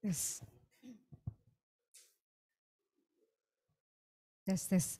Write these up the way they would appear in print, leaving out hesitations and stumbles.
Yes. Yes.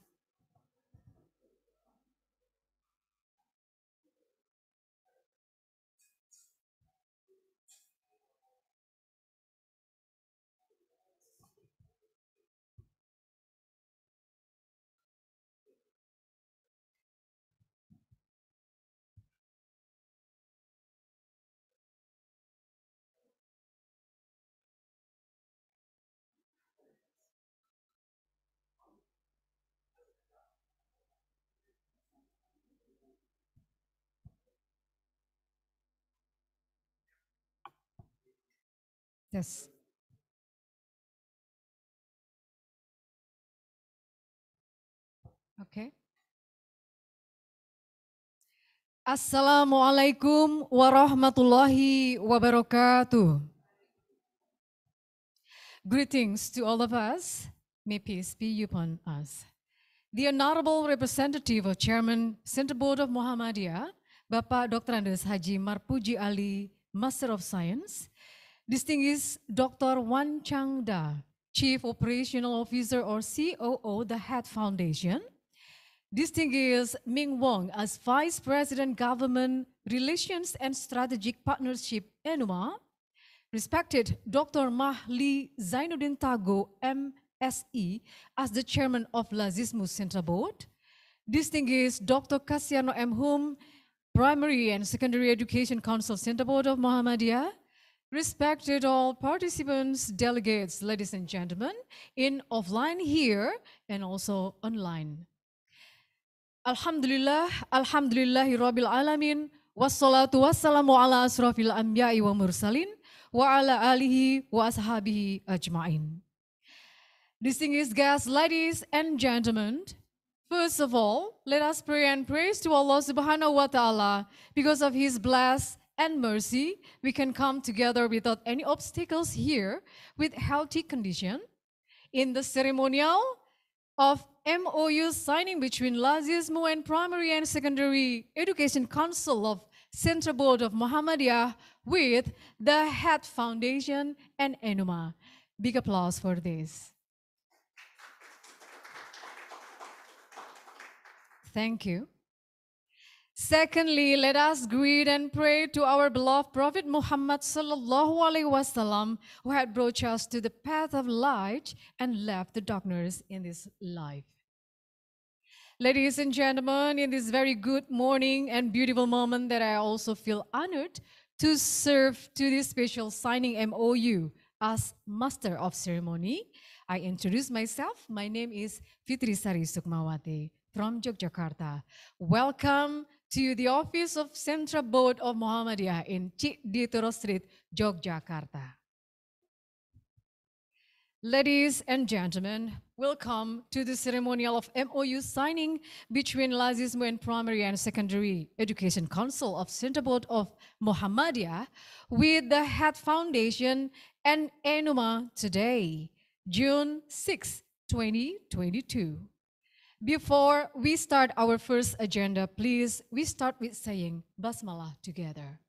Yes. Okay. Assalamualaikum warahmatullahi wabarakatuh. Greetings to all of us. May peace be upon us. The Honorable Representative of Chairman Center Board of Muhammadiyah, Bapak Dr. Andes Haji Marpuji Ali, Master of Science, Distinguished Dr. Wan Changda, Chief Operational Officer or COO, the Head Foundation, Distinguished Ming Wong as Vice President Government Relations and Strategic Partnership, Enuma, respected Dr. Mahli Zainuddin Tago, MSE, as the Chairman of Lazismu Center Board, distinguished Dr. Kasiano M. Hum, Primary and Secondary Education Council Center Board of Muhammadiyah, respected all participants, delegates, ladies and gentlemen, in offline here and also online. Alhamdulillah, alhamdulillahi rabbil alamin, wassalatu wassalamu ala asrafil anbiya'i wa mursalin, wa ala alihi wa ashabihi ajma'in. Distinguished guests, ladies and gentlemen, first of all, let us pray and praise to Allah subhanahu wa ta'ala. Because of his bless and mercy, we can come together without any obstacles here with healthy condition. In the ceremonial of MOU signing between Lazismu and Primary and Secondary Education Council of Central Board of Muhammadiyah with the Head Foundation and Enuma. Big applause for this. Thank you. Secondly, let us greet and pray to our beloved Prophet Muhammad sallallahu alaihi wasallam, who had brought us to the path of light and left the darkness in this life. Ladies and gentlemen, in this very good morning and beautiful moment that I also feel honored to serve to this special signing MOU as Master of Ceremony, I introduce myself. My name is Fitri Sari Sukmawati from Yogyakarta. Welcome to the office of Central Board of Muhammadiyah in Cik Di Tiro Street, Yogyakarta. Ladies and gentlemen, welcome to the ceremonial of MOU signing between Lazismu and Primary and Secondary Education Council of Center Board of Muhammadiyah with the Head Foundation and Enuma today, June 6, 2022. Before we start our first agenda, please, we start with saying Basmalah together.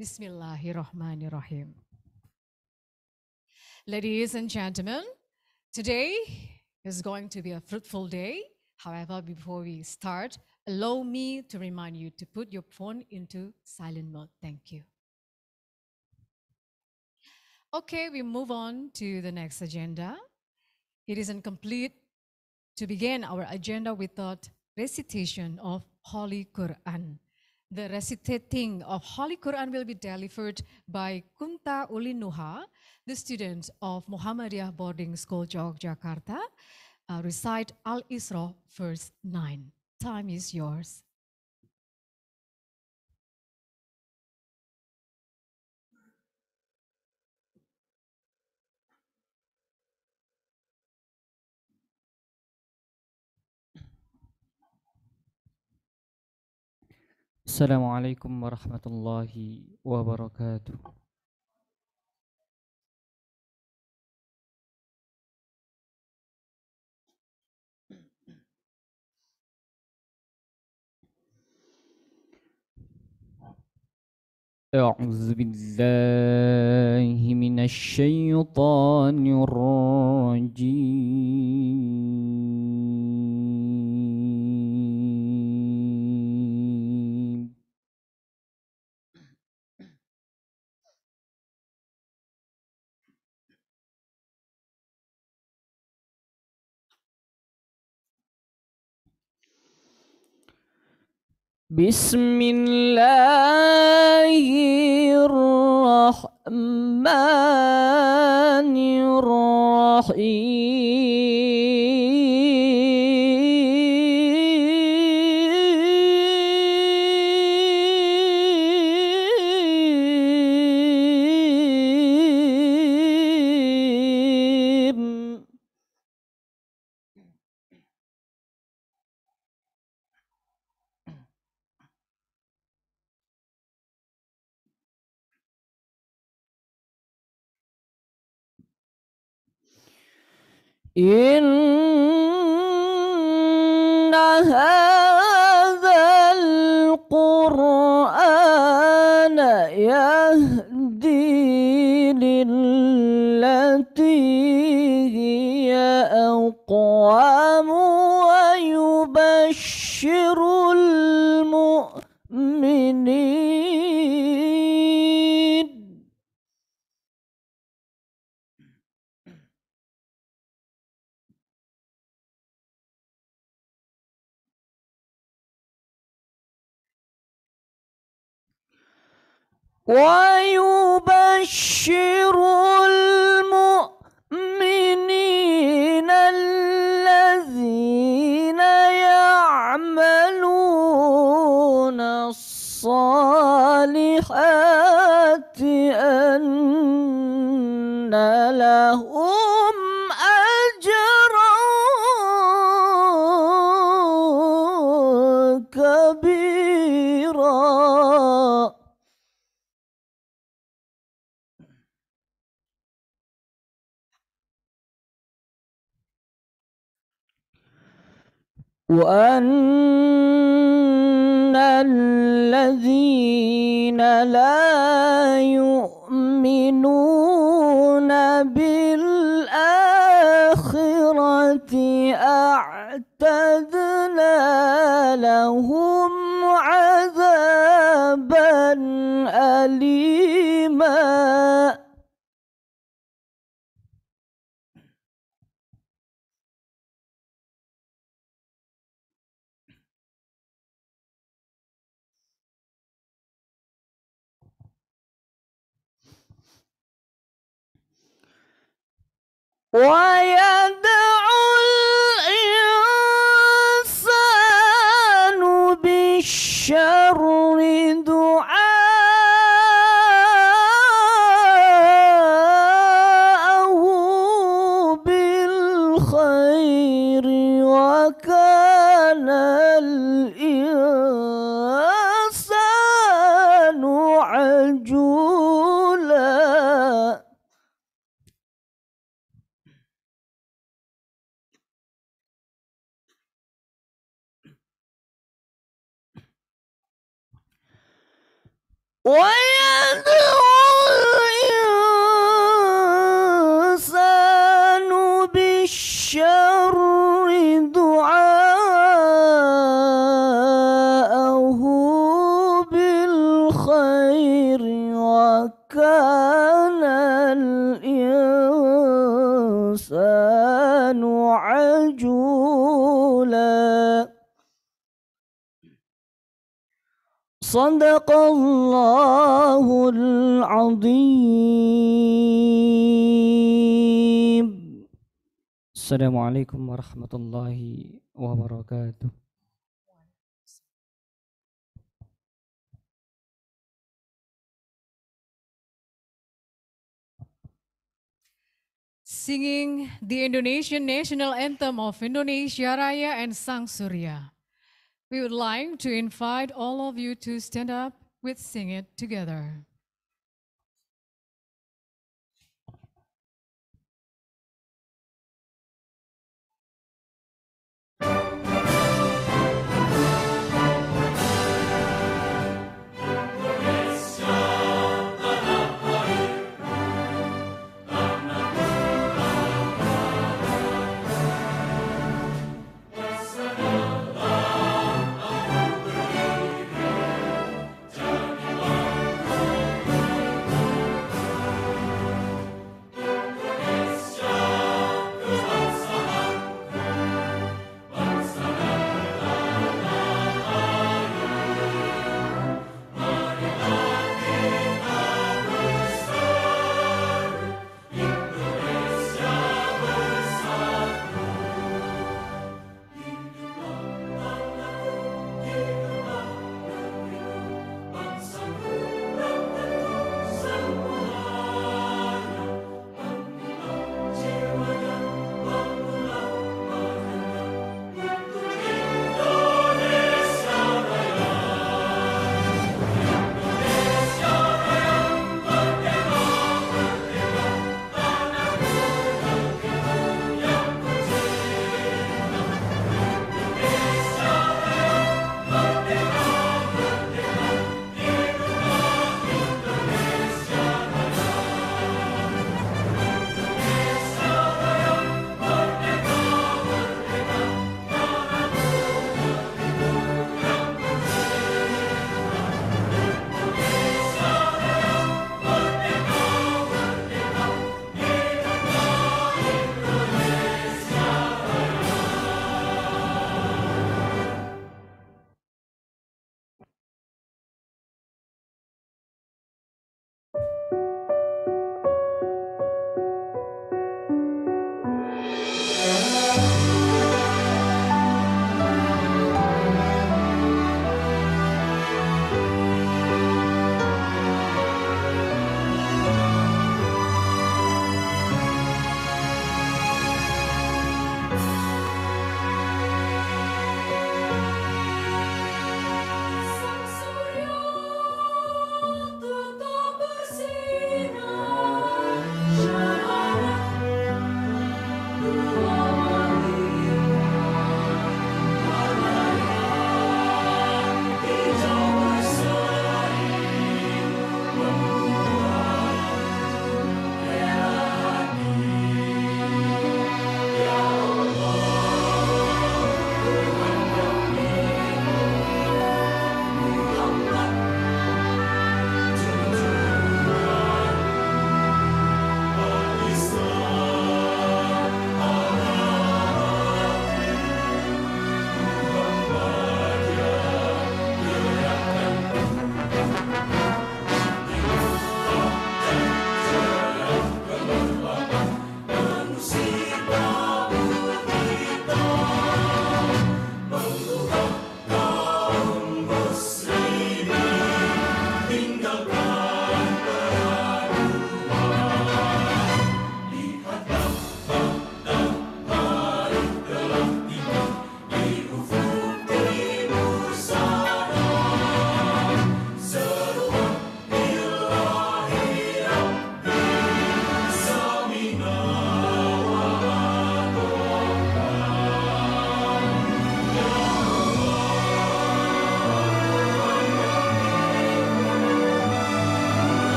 Bismillahirrahmanirrahim. Ladies and gentlemen, today is going to be a fruitful day. However, before we start, allow me to remind you to put your phone into silent mode. Thank you. Okay, we move on to the next agenda. It is incomplete to begin our agenda without recitation of Holy Quran. The recitating of Holy Quran will be delivered by Kunta Ulinuha, the student of Muhammadiyah Boarding School, Yogyakarta. Recite Al-Isra, verse 9. Time is yours. Assalamualaikum warahmatullahi wabarakatuh. أعوذ بالله من الشيطان الرجيم. بسم الله الرحمن الرحيم. إن هذا القرآن يهدي للتي هي أقوم ويبشر المؤمنين الذين يعملون الصالحات أن لهم أجرا كبيرا. وأن الذين لا يؤمنون بالآخرة أعتدنا لهم عذابا أليما. ويدعو الإنسان بالشر دعاءه بالخير وكان الإنسان عجولا. ويدعو الإنسان بالشر دعاءه بالخير وكان الإنسان عجولا. صدق الله العظيم. السلام عليكم ورحمة الله وبركاته. Singing the Indonesian national anthem of Indonesia Raya and Sang Surya. We would like to invite all of you to stand up. We'll sing it together. Indonesia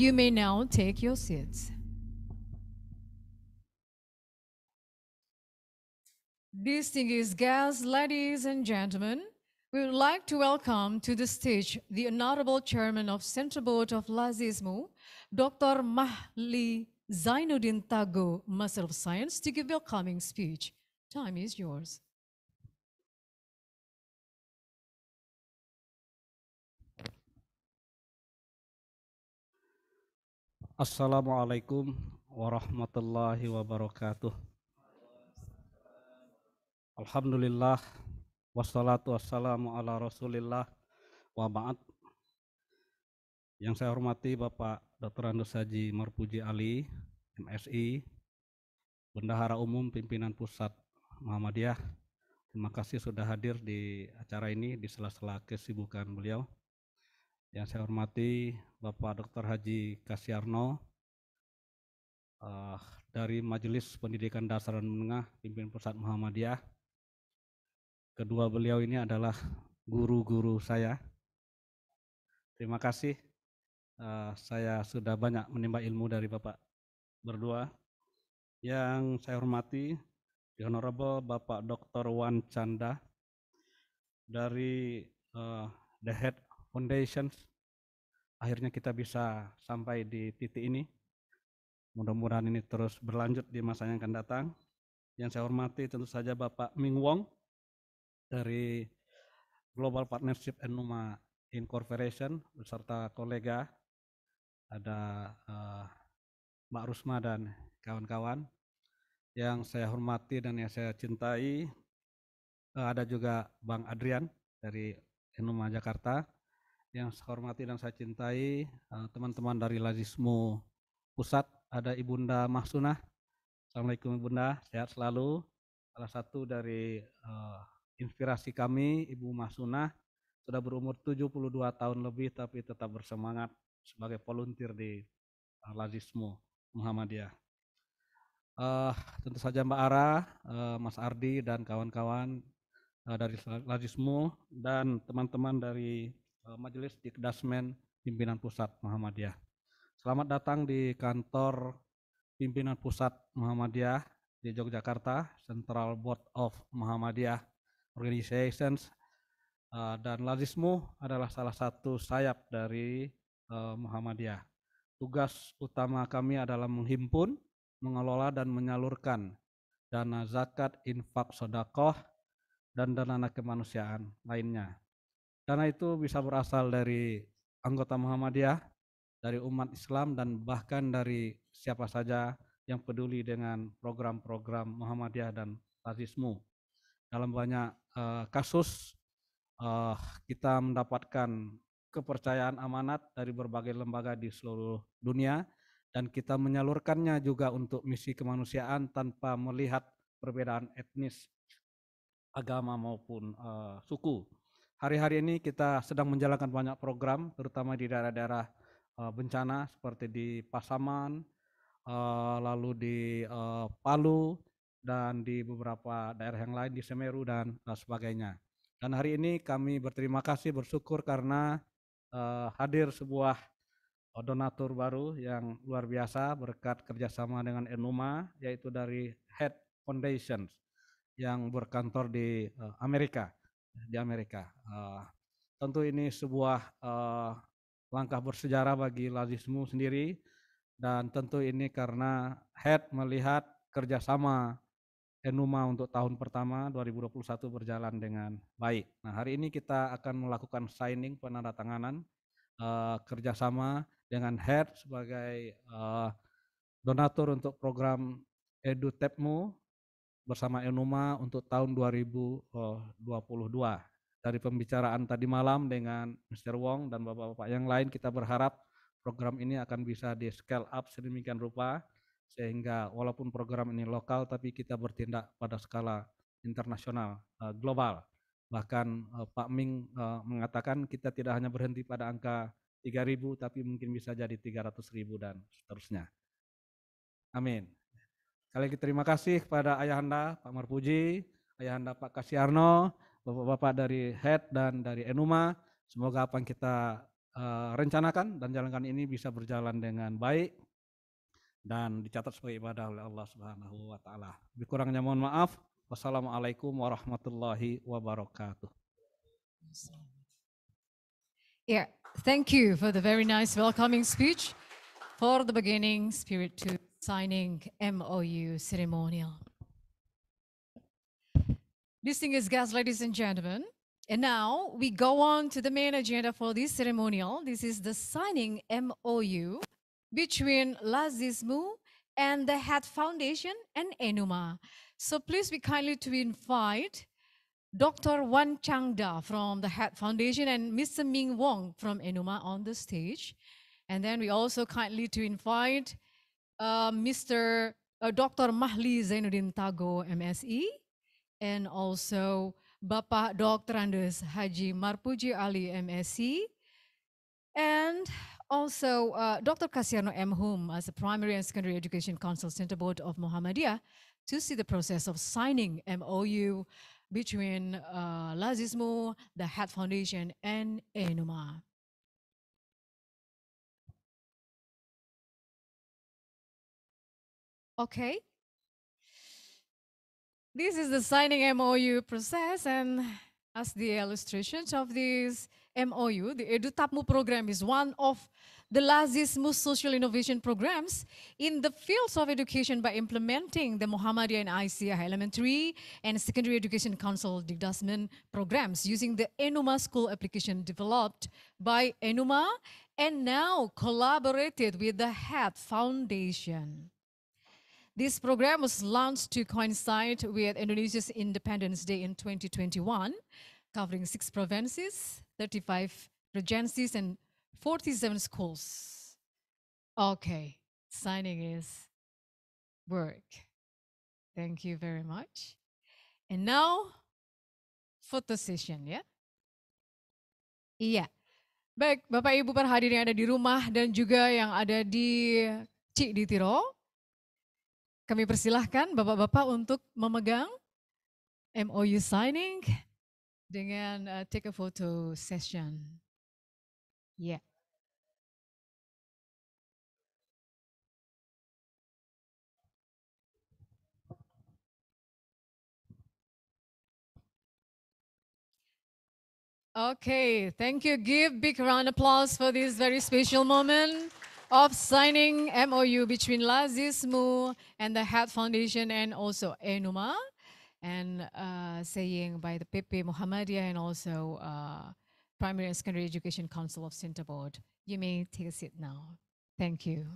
You may now take your seats. Distinguished guests, ladies and gentlemen, we would like to welcome to the stage the Honorable Chairman of Central Board of Lazismu, Dr. Mahli Zainuddin Tago, Master of Science, to give welcoming speech. Time is yours. Assalamualaikum warahmatullahi wabarakatuh. Alhamdulillah, wassalatu wassalamu ala rasulillah, wa ba'd. Yang saya hormati Bapak Dr. Haji Marpuji Ali, MSI, Bendahara Umum Pimpinan Pusat Muhammadiyah. Terima kasih sudah hadir di acara ini di sela-sela kesibukan beliau. Yang saya hormati Bapak Dr. Haji Kasyarno, dari Majelis Pendidikan Dasar dan Menengah Pimpinan Pusat Muhammadiyah. Kedua beliau ini adalah guru-guru saya. Terima kasih, saya sudah banyak menimba ilmu dari Bapak berdua. Yang saya hormati, The Honorable Bapak Dr. Wan Canda dari The Head Foundation. Akhirnya kita bisa sampai di titik ini. Mudah-mudahan ini terus berlanjut di masa yang akan datang. Yang saya hormati tentu saja Bapak Ming Wong dari Global Partnership Enuma Incorporation beserta kolega, ada Mbak Rusma dan kawan-kawan. Yang saya hormati dan yang saya cintai, ada juga Bang Adrian dari Enuma Jakarta. Yang saya hormati dan saya cintai, teman-teman dari Lazismu Pusat, ada Ibunda Mahsunah. Assalamualaikum Ibunda, sehat selalu. Salah satu dari inspirasi kami, Ibu Mahsunah, sudah berumur 72 tahun lebih tapi tetap bersemangat sebagai volunteer di Lazismu Muhammadiyah. Tentu saja Mbak Ara, Mas Ardi dan kawan-kawan dari Lazismu dan teman-teman dari Majelis Dikdasmen Pimpinan Pusat Muhammadiyah. Selamat datang di kantor Pimpinan Pusat Muhammadiyah di Yogyakarta, Central Board of Muhammadiyah Organizations, dan Lazismu adalah salah satu sayap dari Muhammadiyah. Tugas utama kami adalah menghimpun, mengelola dan menyalurkan dana zakat, infak, sedekah, dan dana kemanusiaan lainnya. Dana itu bisa berasal dari anggota Muhammadiyah, dari umat Islam, dan bahkan dari siapa saja yang peduli dengan program-program Muhammadiyah dan Lazismu. Dalam banyak kasus kita mendapatkan kepercayaan amanat dari berbagai lembaga di seluruh dunia dan kita menyalurkannya juga untuk misi kemanusiaan tanpa melihat perbedaan etnis, agama maupun suku. Hari-hari ini kita sedang menjalankan banyak program, terutama di daerah-daerah bencana seperti di Pasaman, lalu di Palu, dan di beberapa daerah yang lain di Semeru dan sebagainya. Dan hari ini kami berterima kasih, bersyukur karena hadir sebuah donatur baru yang luar biasa berkat kerjasama dengan Enuma, yaitu dari Head Foundation yang berkantor di Amerika. Tentu ini sebuah langkah bersejarah bagi Lazismu sendiri, dan tentu ini karena Head melihat kerjasama Enuma untuk tahun pertama 2021 berjalan dengan baik. Nah, hari ini kita akan melakukan signing penandatanganan kerjasama dengan Head sebagai donatur untuk program Edutabmu bersama Enuma untuk tahun 2022. Dari pembicaraan tadi malam dengan Mr. Wong dan bapak-bapak yang lain, kita berharap program ini akan bisa di scale up sedemikian rupa sehingga walaupun program ini lokal tapi kita bertindak pada skala internasional, global. Bahkan Pak Ming mengatakan kita tidak hanya berhenti pada angka 3.000 tapi mungkin bisa jadi 300.000 dan seterusnya. Amin. Sekali lagi terima kasih kepada Ayahanda Pak Marpuji, Ayahanda Pak Kasyarno, Bapak-bapak dari Head dan dari Enuma. Semoga apa yang kita rencanakan dan jalankan ini bisa berjalan dengan baik dan dicatat sebagai ibadah oleh Allah Subhanahu wa taala. Lebih kurangnya mohon maaf. Wassalamualaikum warahmatullahi wabarakatuh. Yeah, thank you for the very nice welcoming speech for the beginning spirit to signing MOU ceremonial. Distinguished guests, ladies and gentlemen, and now we go on to the main agenda for this ceremonial. This is the signing MOU between Lazismu and the Head Foundation and Enuma. So please be kindly to invite Dr. Wan Changda from the Head Foundation and Mr. Ming Wong from Enuma on the stage. And then we also kindly to invite Dr. Mahli Zainuddin Tago, MSE, and also Bapak Dr. Haji Marpuji Ali, MSc, and also Dr. Kasiano M. Hum as the Primary and Secondary Education Council Center Board of Muhammadiyah to see the process of signing MOU between Lazismu, the Head Foundation, and Enuma. Okay. This is the signing MOU process, and as the illustrations of this MOU, the Edutabmu program is one of the Lazismu social innovation programs in the fields of education by implementing the Muhammadiyah and ICI Elementary and Secondary Education Council Dikdasmen programs using the Enuma school application developed by Enuma and now collaborated with the Head Foundation. This program was launched to coincide with Indonesia's Independence Day in 2021, covering 6 provinces, 35 regencies, and 47 schools. Okay, signing is work. Thank you very much. And now, photo session ya. Iya. Baik, Bapak Ibu para hadirin yang ada di rumah dan juga yang ada di Cik Di Tiro. Kami persilahkan Bapak-Bapak untuk memegang MOU signing dengan take a photo session. Yeah. Okay, thank you. Give big round of applause for this very special moment of signing MOU between Lazismu and the Head Foundation and also Enuma, and saying by the PP Muhammadiyah and also Primary and Secondary Education Council of Center Board. You may take a seat now. Thank you.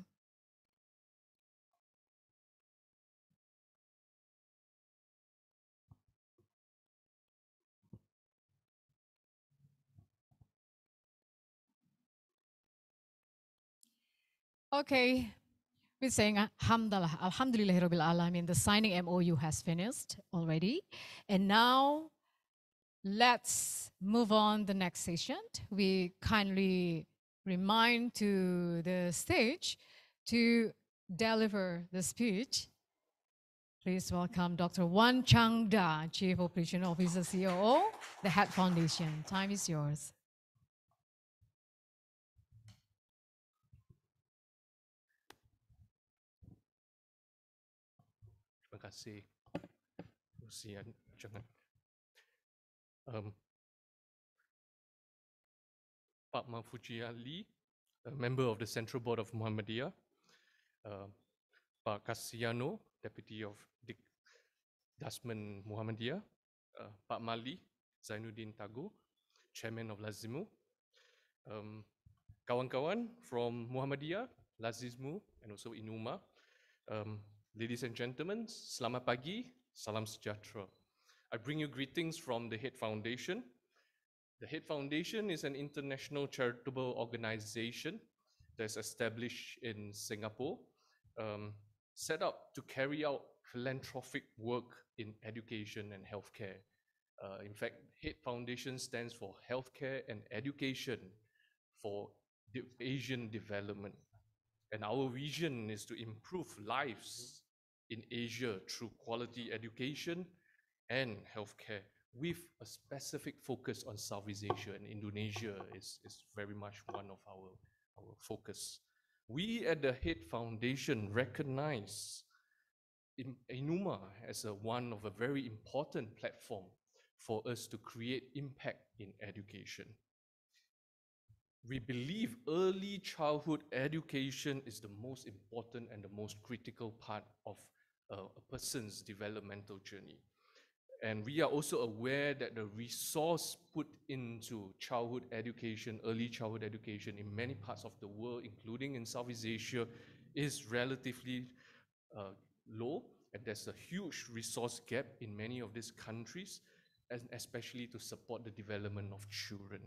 Okay, we're saying Alhamdulillahirabbil alamin. The signing MOU has finished already, and now let's move on the next session. We kindly remind to the stage to deliver the speech. Please welcome Dr. Wan Changda, Chief Operation Officer, COO, the Head Foundation. Time is yours. Terima kasih. Usian, jangan. Pak Marpuji Ali, a member of the Central Board of Muhammadiyah. Pak Kasiano, Deputy of Dikdasmen Muhammadiyah. Pak Mali Zainuddin Tago, Chairman of Lazismu. Kawan-kawan from Muhammadiyah, Lazismu, and also Enuma. Ladies and gentlemen, selamat pagi, salam sejahtera. I bring you greetings from the Head Foundation. The Head Foundation is an international charitable organization that's established in Singapore, set up to carry out philanthropic work in education and healthcare. In fact, Head Foundation stands for Healthcare and Education for Asian Development. And our vision is to improve lives in Asia through quality education and healthcare with a specific focus on Southeast Asia, and Indonesia is very much one of our focus. We at the Head Foundation recognize Enuma as one of a very important platform for us to create impact in education. We believe early childhood education is the most important and the most critical part of a person's developmental journey. And we are also aware that the resource put into childhood education, early childhood education in many parts of the world, including in Southeast Asia, is relatively low, and there's a huge resource gap in many of these countries, and especially to support the development of children.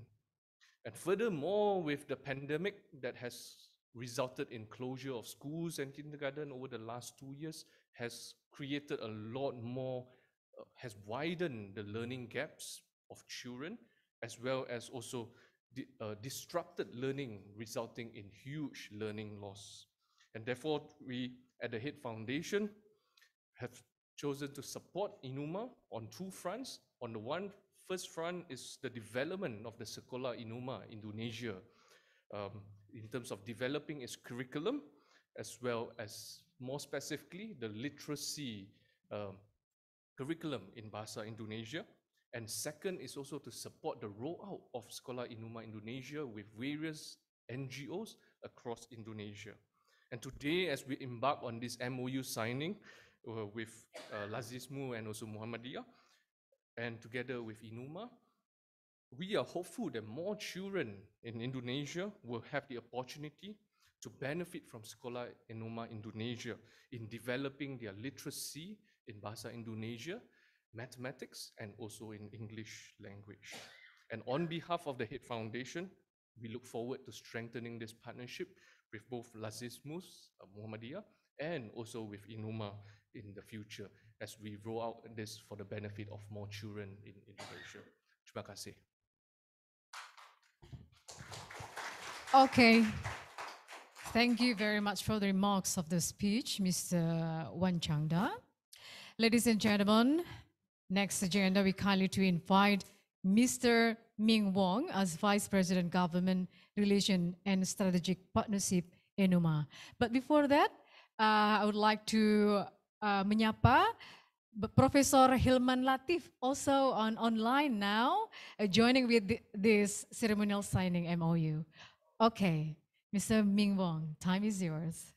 And furthermore, with the pandemic that has resulted in closure of schools and kindergarten over the last 2 years, has created a lot more, has widened the learning gaps of children, as well as also disrupted learning, resulting in huge learning loss. And therefore, we at the Head Foundation have chosen to support Enuma on two fronts. On the first front is the development of the Sekolah Enuma Indonesia, in terms of developing its curriculum, as well as more specifically the literacy curriculum in Bahasa Indonesia. And second is also to support the rollout of Sekolah Enuma Indonesia with various NGOs across Indonesia. And today, as we embark on this MOU signing with Lazismu and also Muhammadiyah, and together with Enuma, we are hopeful that more children in Indonesia will have the opportunity to benefit from Sekolah Enuma Indonesia in developing their literacy in Bahasa Indonesia, mathematics, and also in English language. And on behalf of the Head Foundation, we look forward to strengthening this partnership with both Lazismus, Muhammadiyah, and also with Enuma in the future as we roll out this for the benefit of more children in Indonesia. Terima kasih. Okay. Thank you very much for the remarks of the speech, Mr. Wan Changda. Ladies and gentlemen, next agenda, we kindly to invite Mr. Ming Wong as Vice President Government Relation and Strategic Partnership Enuma. But before that, I would like to menyapa Professor Hilman Latif, also online now, joining with this ceremonial signing MOU. Okay, Mr. Ming Wong, time is yours.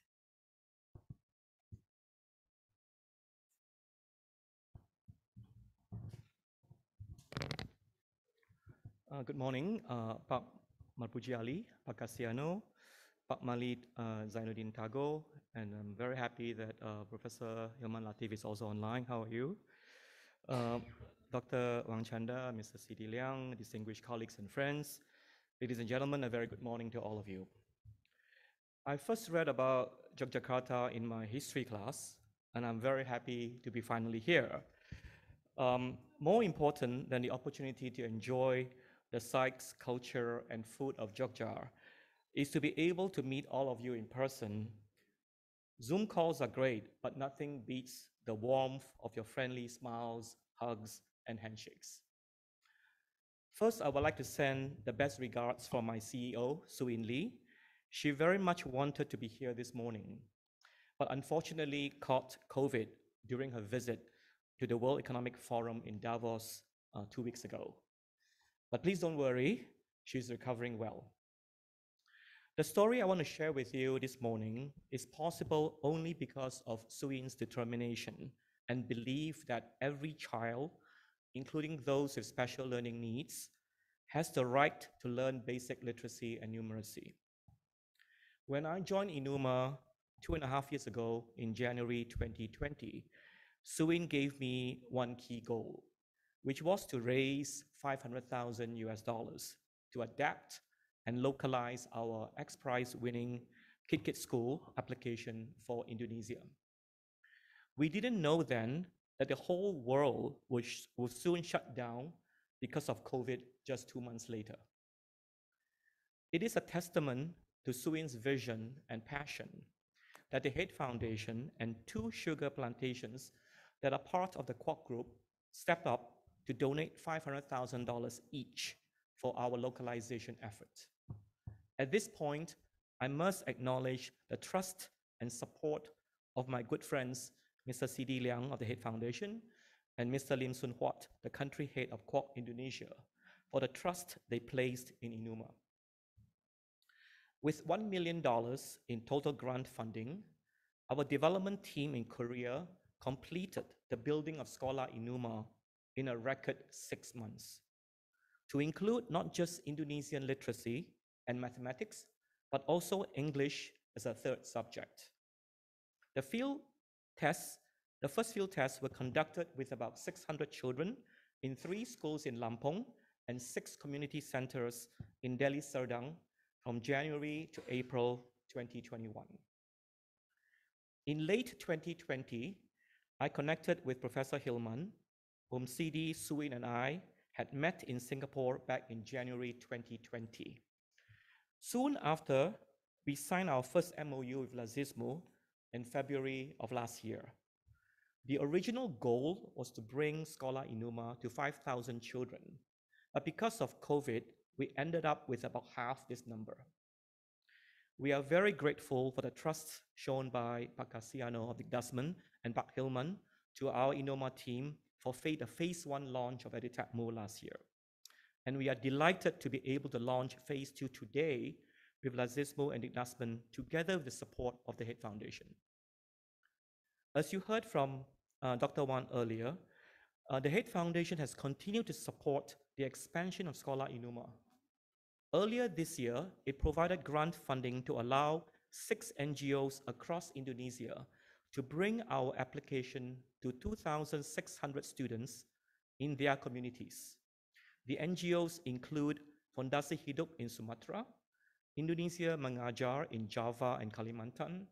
Good morning, Pak Marpuji Ali, Pak Kasiano, Pak Malid Zainuddin Tago, and I'm very happy that Professor Hilman Latif is also online. How are you? Dr. Wang Chanda, Mr. Sidi Liang, distinguished colleagues and friends, ladies and gentlemen, a very good morning to all of you. I first read about Yogyakarta in my history class, and I'm very happy to be finally here. More important than the opportunity to enjoy the sights, culture, and food of Jogja is to be able to meet all of you in person. Zoom calls are great, but nothing beats the warmth of your friendly smiles, hugs, and handshakes. First, I would like to send the best regards from my CEO, Soo-In Lee. She very much wanted to be here this morning, but unfortunately caught COVID during her visit to the World Economic Forum in Davos 2 weeks ago. But please don't worry, she's recovering well. The story I want to share with you this morning is possible only because of Soo-In's determination and belief that every child, including those with special learning needs, has the right to learn basic literacy and numeracy. When I joined Enuma 2.5 years ago in January 2020, Soo-In gave me one key goal, which was to raise $500,000 to adapt and localize our X-Prize winning KitKit School application for Indonesia. We didn't know then that the whole world would soon shut down because of COVID just 2 months later. It is a testament to Soo-In's vision and passion that the Head Foundation and 2 sugar plantations that are part of the Kwok Group stepped up to donate $500,000 each for our localization effort. At this point, I must acknowledge the trust and support of my good friends, Mr. C.D. Liang of the Head Foundation and Mr. Lim Sun Huat, the country head of Kwok Indonesia, for the trust they placed in Enuma. With $1 million in total grant funding, our development team in Korea completed the building of Sekolah Enuma in a record 6 months, to include not just Indonesian literacy and mathematics, but also English as a third subject. The first field tests were conducted with about 600 children in 3 schools in Lampung and 6 community centers in Delhi Serdang from January to April 2021. In late 2020, I connected with Professor Hillman, whom CD, Suin, and I had met in Singapore back in January 2020. Soon after, we signed our first MOU with Lazismu in February of last year. The original goal was to bring Sekolah Enuma to 5,000 children, but because of COVID, we ended up with about half this number. We are very grateful for the trust shown by Pak Kasiano of Edutabmu and Pak Hillman to our Enuma team for the phase 1 launch of Edutabmu last year. And we are delighted to be able to launch phase 2 today with Lazismu and Edutabmu together with the support of the Head Foundation. As you heard from Dr. Wan earlier, the Head Foundation has continued to support the expansion of Sekolah Enuma. Earlier this year, it provided grant funding to allow 6 NGOs across Indonesia to bring our application to 2,600 students in their communities. The NGOs include Fondasi Hidup in Sumatra, Indonesia Mengajar in Java and Kalimantan,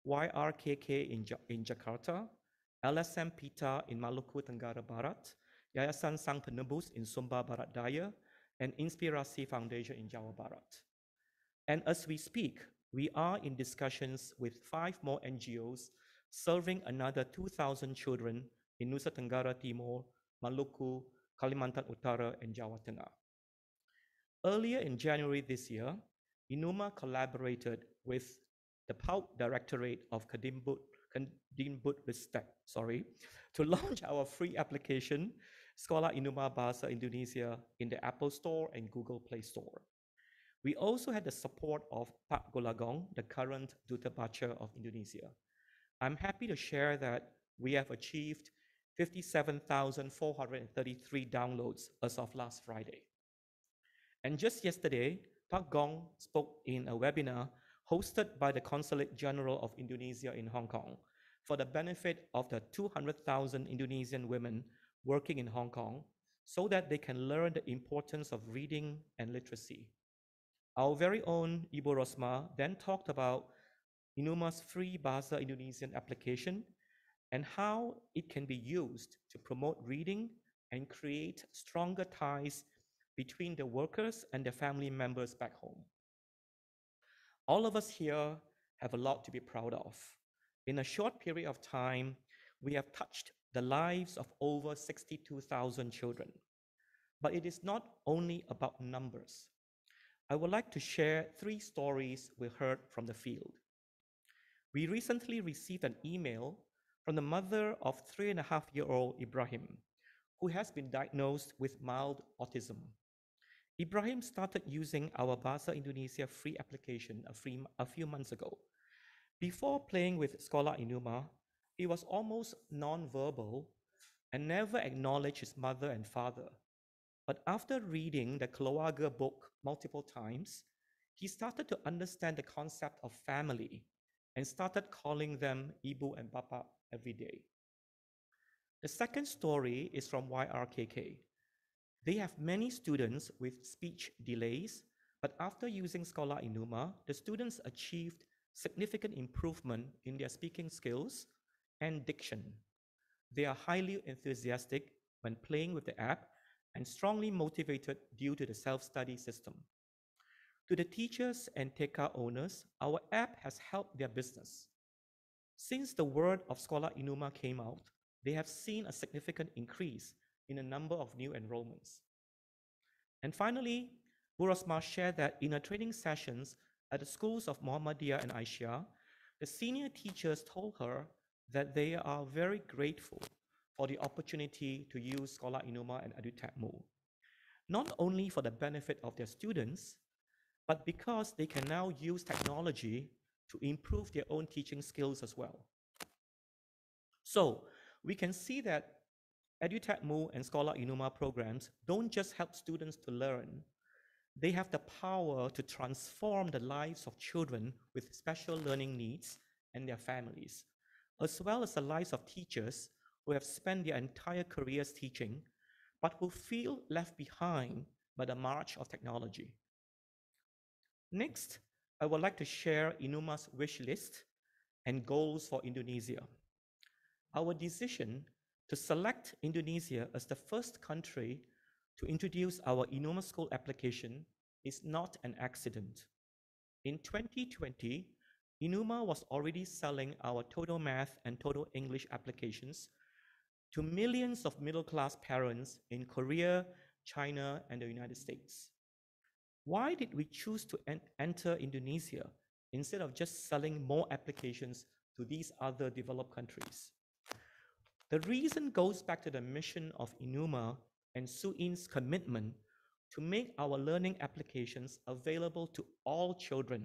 YRKK in Jakarta, LSM Pita in Maluku Tenggara Barat, Yayasan Sang Penebus in Sumba Barat Daya, and Inspirasi Foundation in Jawa Barat. And as we speak, we are in discussions with 5 more NGOs serving another 2,000 children in Nusa Tenggara Timur, Maluku, Kalimantan Utara, and Jawa Tengah. Earlier in January this year, Enuma collaborated with the PAUD Directorate of Kedimbudristek, to launch our free application, Sekolah Enuma Bahasa Indonesia, in the Apple Store and Google Play Store. We also had the support of Pak Golagong, the current Duta Baca of Indonesia. I'm happy to share that we have achieved 57,433 downloads as of last Friday. And just yesterday, Pak Gong spoke in a webinar hosted by the Consulate General of Indonesia in Hong Kong for the benefit of the 200,000 Indonesian women working in Hong Kong so that they can learn the importance of reading and literacy. Our very own Ibu Rosma then talked about Enuma's free Bahasa Indonesian application and how it can be used to promote reading and create stronger ties between the workers and their family members back home. All of us here have a lot to be proud of. In a short period of time, we have touched the lives of over 62,000 children. But it is not only about numbers. I would like to share 3 stories we heard from the field. We recently received an email from the mother of 3.5-year-old Ibrahim, who has been diagnosed with mild autism. Ibrahim started using our Bahasa Indonesia free application a few months ago. Before playing with Sekolah Enuma, he was almost non-verbal and never acknowledged his mother and father. But after reading the Keluarga book multiple times, he started to understand the concept of family and started calling them Ibu and Bapa every day. The second story is from YRKK. They have many students with speech delays, but after using Sekolah Enuma, the students achieved significant improvement in their speaking skills and diction. They are highly enthusiastic when playing with the app and strongly motivated due to the self-study system. To the teachers and TK owners, our app has helped their business. Since the word of Sekolah Enuma came out, they have seen a significant increase in a number of new enrollments. And finally, Bu Rosmah shared that in her training sessions at the schools of Muhammadiyah and Aisyah, the senior teachers told her that they are very grateful for the opportunity to use Sekolah Enuma and Edutabmu, not only for the benefit of their students, but because they can now use technology to improve their own teaching skills as well. So we can see that Edutabmu and Sekolah Enuma programs don't just help students to learn, they have the power to transform the lives of children with special learning needs and their families, as well as the lives of teachers who have spent their entire careers teaching, but who feel left behind by the march of technology. Next, I would like to share Enuma's wish list and goals for Indonesia. Our decision to select Indonesia as the first country to introduce our Enuma School application is not an accident. In 2020, Enuma was already selling our Total Math and Total English applications to millions of middle-class parents in Korea, China, and the United States. Why did we choose to enter Indonesia instead of just selling more applications to these other developed countries? The reason goes back to the mission of Enuma and Su In's commitment to make our learning applications available to all children,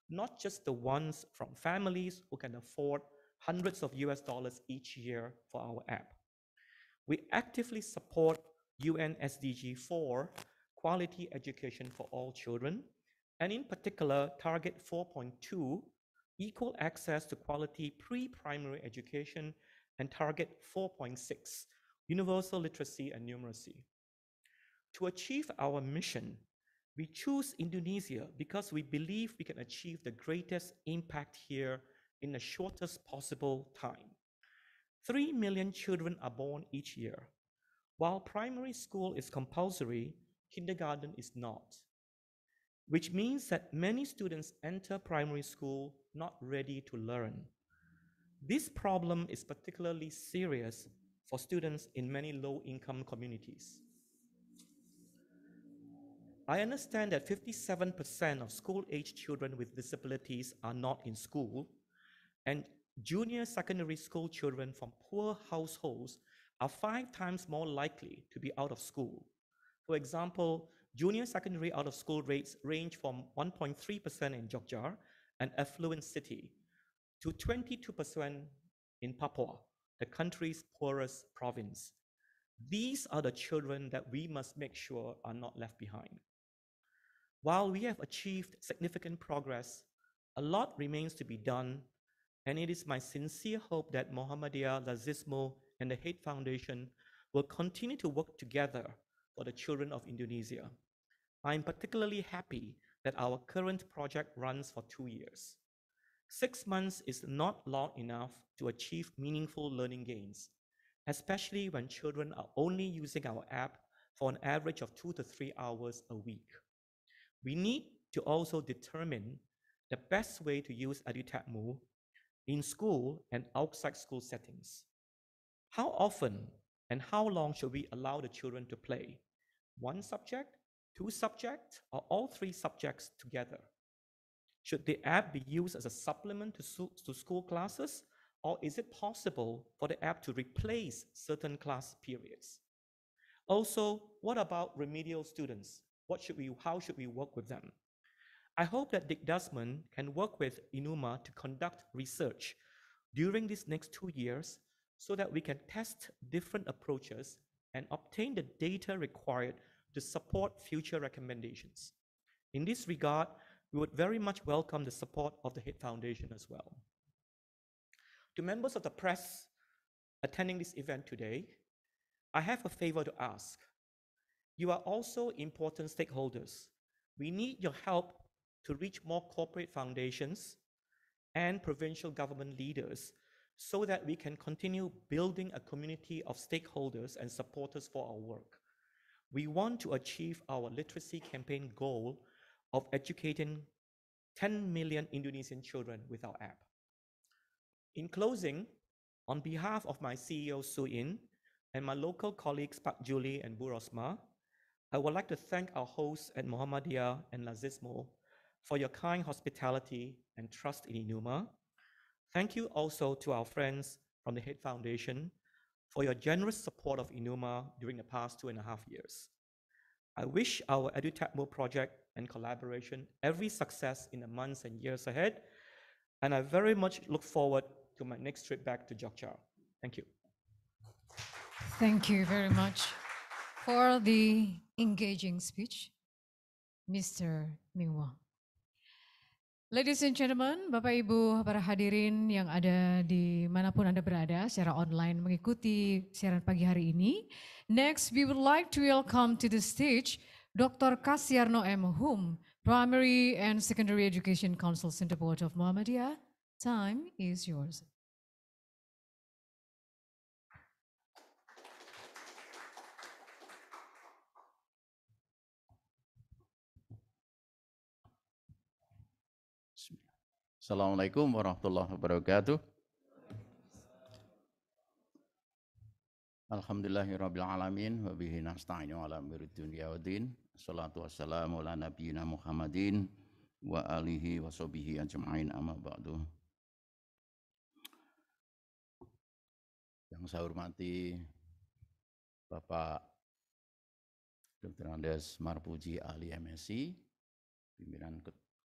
not just the ones from families who can afford hundreds of US dollars each year for our app. We actively support UN SDG 4, quality education for all children, and in particular, target 4.2, equal access to quality pre-primary education, and target 4.6, universal literacy and numeracy. To achieve our mission, we choose Indonesia because we believe we can achieve the greatest impact here in the shortest possible time. 3 million children are born each year. While primary school is compulsory, kindergarten is not, which means that many students enter primary school not ready to learn. This problem is particularly serious for students in many low-income communities. I understand that 57% of school-age children with disabilities are not in school, and junior secondary school children from poor households are 5 times more likely to be out of school. For example, junior secondary out-of-school rates range from 1.3% in Jogja, an affluent city, to 22% in Papua, the country's poorest province. These are the children that we must make sure are not left behind. While we have achieved significant progress, a lot remains to be done, and it is my sincere hope that Muhammadiyah, Lazismu, and the Hate Foundation will continue to work together for the children of Indonesia. I am particularly happy that our current project runs for 2 years. 6 months is not long enough to achieve meaningful learning gains, especially when children are only using our app for an average of 2 to 3 hours a week. We need to also determine the best way to use Edutabmu in school and outside school settings. How often and how long should we allow the children to play? 1 subject, 2 subjects, or all 3 subjects together? Should the app be used as a supplement to school classes, or is it possible for the app to replace certain class periods? Also, what about remedial students? How should we work with them? I hope that Edutabmu can work with Enuma to conduct research during these next 2 years so that we can test different approaches and obtain the data required to support future recommendations. In this regard, we would very much welcome the support of the Hate Foundation as well. To members of the press attending this event today, I have a favor to ask. You are also important stakeholders. We need your help to reach more corporate foundations and provincial government leaders so that we can continue building a community of stakeholders and supporters for our work. We want to achieve our literacy campaign goal of educating 10 million Indonesian children with our app. In closing, on behalf of my CEO, Su In, and my local colleagues Pak Julie and Bu Rosma, I would like to thank our hosts at Muhammadiyah and Lazismu for your kind hospitality and trust in Enuma. Thank you also to our friends from the Head Foundation for your generous support of Enuma during the past 2.5 years. I wish our Edutabmu project and collaboration every success in the months and years ahead, and I very much look forward to my next trip back to Jogja. Thank you. Thank you very much for the engaging speech, Mr. Mingwa. Ladies and gentlemen, Bapak Ibu para hadirin yang ada di manapun Anda berada secara online mengikuti siaran pagi hari ini. Next, we would like to welcome to the stage Dr. Kasiarno M. Hum, Primary and Secondary Education Council Center Board of Muhammadiyah. Time is yours. Assalamualaikum warahmatullahi wabarakatuh. Alhamdulillahirabbil alamin wa bihi nasta'inu ala umuri dunya waddin. Shalatu wassalamu ala nabiyyina Muhammadin wa alihi wa sahbihi ajma'in amma ba'du. Yang saya hormati Bapak Dr. Andes Marpuji ahli MSc, pimpinan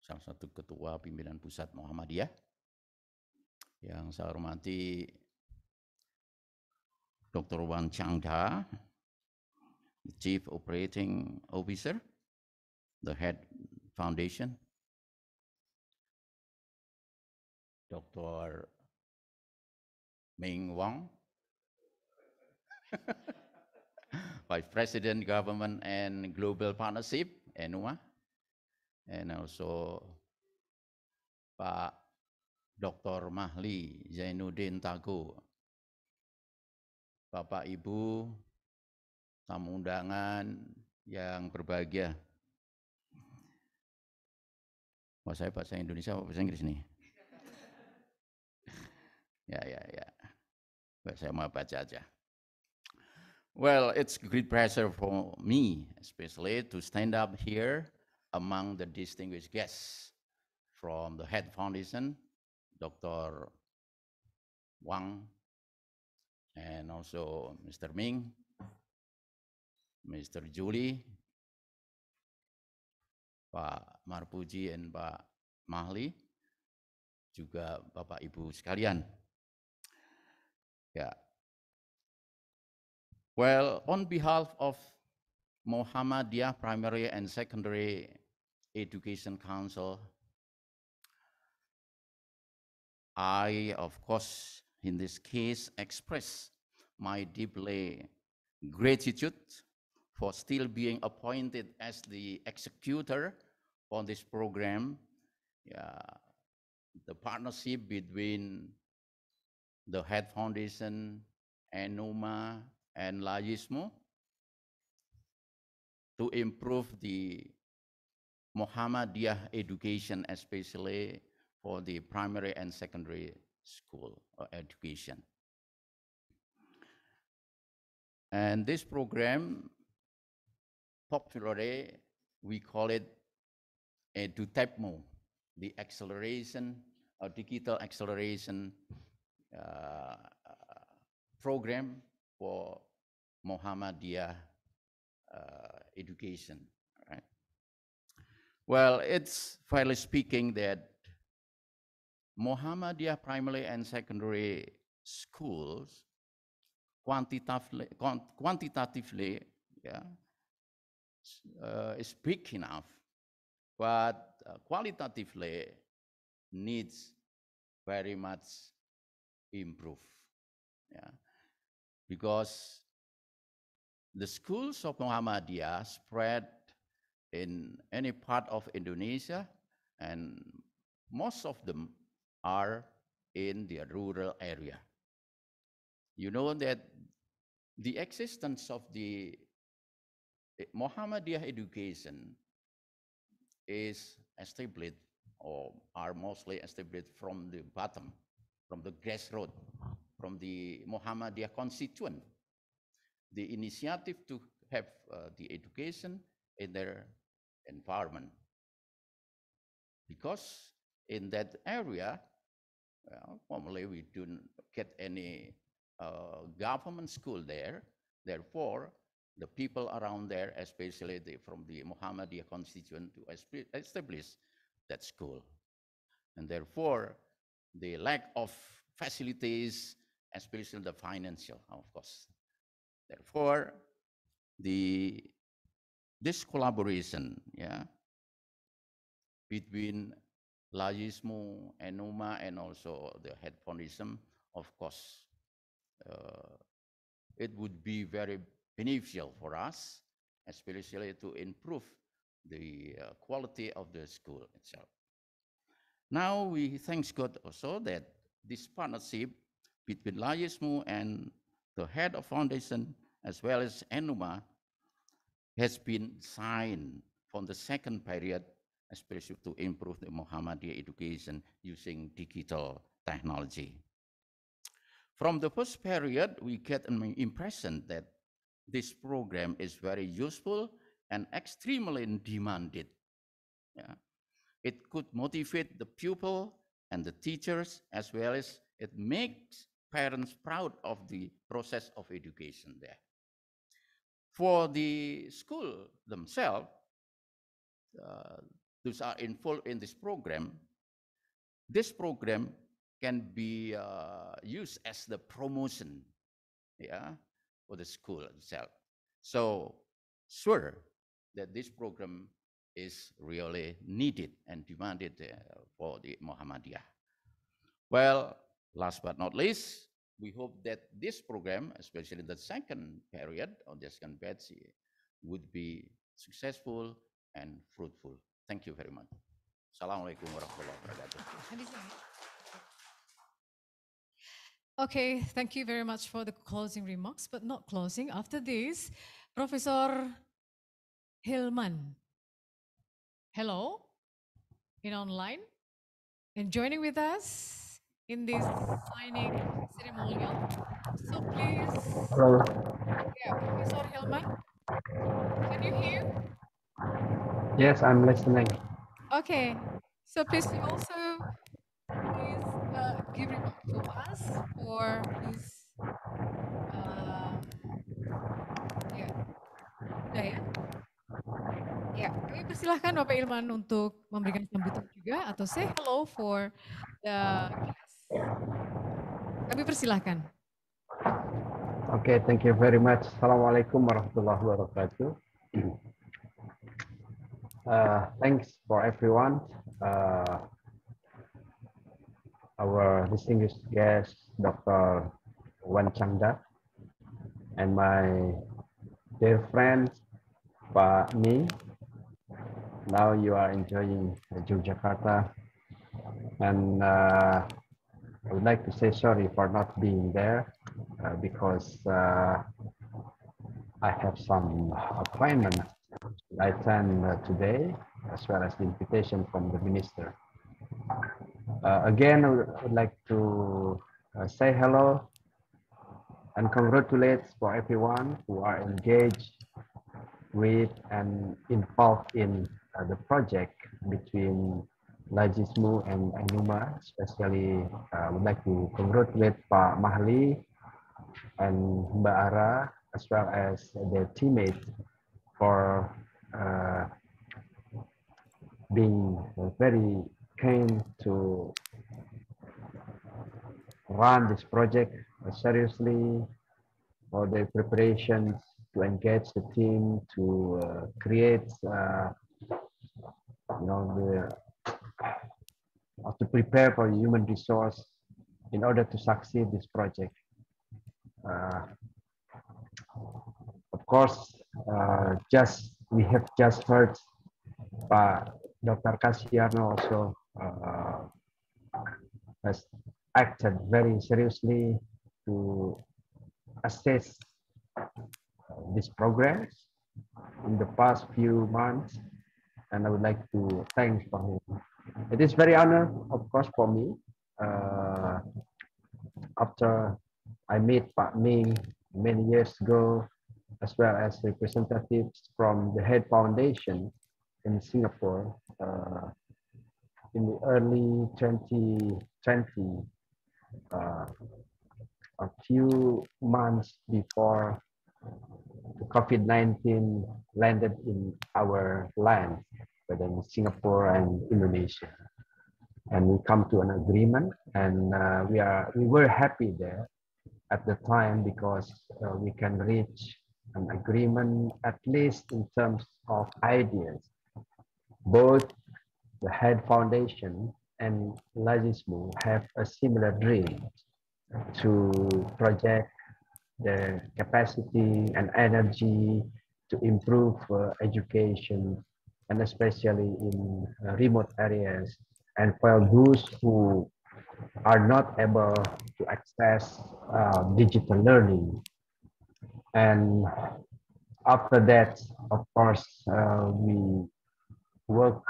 salah satu ketua pimpinan pusat Muhammadiyah. Yang saya hormati Dr. Wan Changda, Chief Operating Officer, the Head Foundation. Dr. Ming Wang, Vice President Government and Global Partnership, Enuma. And also Pak Dr. Mahli Zainuddin Tago, Bapak Ibu, tamu undangan yang berbahagia. Wah, saya bahasa Indonesia atau bahasa Inggris nih? Ya. Saya mau baca aja. Well, it's a great pleasure for me, especially to stand up here among the distinguished guests from the Head Foundation, Dr. Wang, and also Mr. Ming, Mr. Julie, Pak Marpuji, and Pak Mahli, juga Bapak Ibu sekalian. Yeah. Well, on behalf of Muhammadiyah Primary and Secondary Education Council, I, of course, in this case, express my deeply gratitude for still being appointed as the executor on this program. The partnership between the Head Foundation, Enuma, and Lazismu to improve the Muhammadiyah education, especially for the primary and secondary school or education. And this program, popularly, we call it Edutabmu, the acceleration or digital acceleration program for Muhammadiyah education. Right? Well, it's fairly speaking that Muhammadiyah primary and secondary schools quantitatively is big enough, but qualitatively needs very much improve. Because the schools of Muhammadiyah spread in any part of Indonesia, and most of them are in the rural area. You know that the existence of the Muhammadiyah education is established or are mostly established from the bottom, from the grassroots, from the Muhammadiyah constituent. the initiative to have the education in their environment. Because in that area, well, formally we don't get any government school there. Therefore, the people around there, especially from the Muhammadiyah constituent, to establish that school. And therefore, the lack of facilities, especially the financial, of course. Therefore, this collaboration, yeah, between Lazismu, Enuma, and also the head foundation, of course, it would be very beneficial for us, especially to improve the quality of the school itself. Now we thank God also that this partnership between Lazismu and the head of foundation as well as Enuma has been signed for the second period, especially to improve the Muhammadiyah education using digital technology. From the first period, we get an impression that this program is very useful and extremely demanded. Yeah. It could motivate the pupil and the teachers, as well as it makes parents proud of the process of education there. For the school themselves, those are involved in this program can be used as the promotion, yeah, for the school itself. So sure that this program is really needed and demanded for the Muhammadiyah. Well, last but not least, we hope that this program, especially the second period or the second batch, would be successful and fruitful. Thank you very much. Assalamualaikum warahmatullahi wabarakatuh. Okay, thank you very much for the closing remarks, but not closing. After this, Professor Hilman. Hello, in online, and joining with us in this signing ceremonial. So please, Hello. yeah, Professor Hilman, can you hear? Yes, I'm listening. Okay, so please you also please give remark to us for this. Ya, udah ya. Ya, kami persilahkan Bapak Ilman untuk memberikan sambutan juga atau say hello for the guests. Kami persilahkan. Okay, thank you very much. Assalamualaikum warahmatullahi wabarakatuh. Thanks for everyone. Our distinguished guest, Dr. Wan Changda, and my dear friend, Pak Mi. Now you are enjoying Yogyakarta, and I would like to say sorry for not being there because I have some appointments I attend today, as well as the invitation from the minister. Again, I would like to say hello and congratulate for everyone who are engaged with and involved in the project between Lazismu and Enuma. Especially, I would like to congratulate Pak Mahli and Mbak Ara, as well as their teammates for being very keen to run this project seriously, for their preparations to engage the team to create, to prepare for human resource in order to succeed this project. Of course, we have just heard Dr. Kasiarno also has acted very seriously to assess these programs in the past few months, and I would like to thank for him. It is very honor, of course, for me. After I met Pak Ming many years ago, as well as representatives from the head foundation in Singapore in the early 2020, a few months before the COVID-19 landed in our land, whether in Singapore and Indonesia. And we come to an agreement, and we were happy there at the time because we can reach an agreement at least in terms of ideas. Both the head foundation and Lazismu have a similar dream to project the capacity and energy to improve education, and especially in remote areas, and for those who are not able to access digital learning. And after that, of course, we work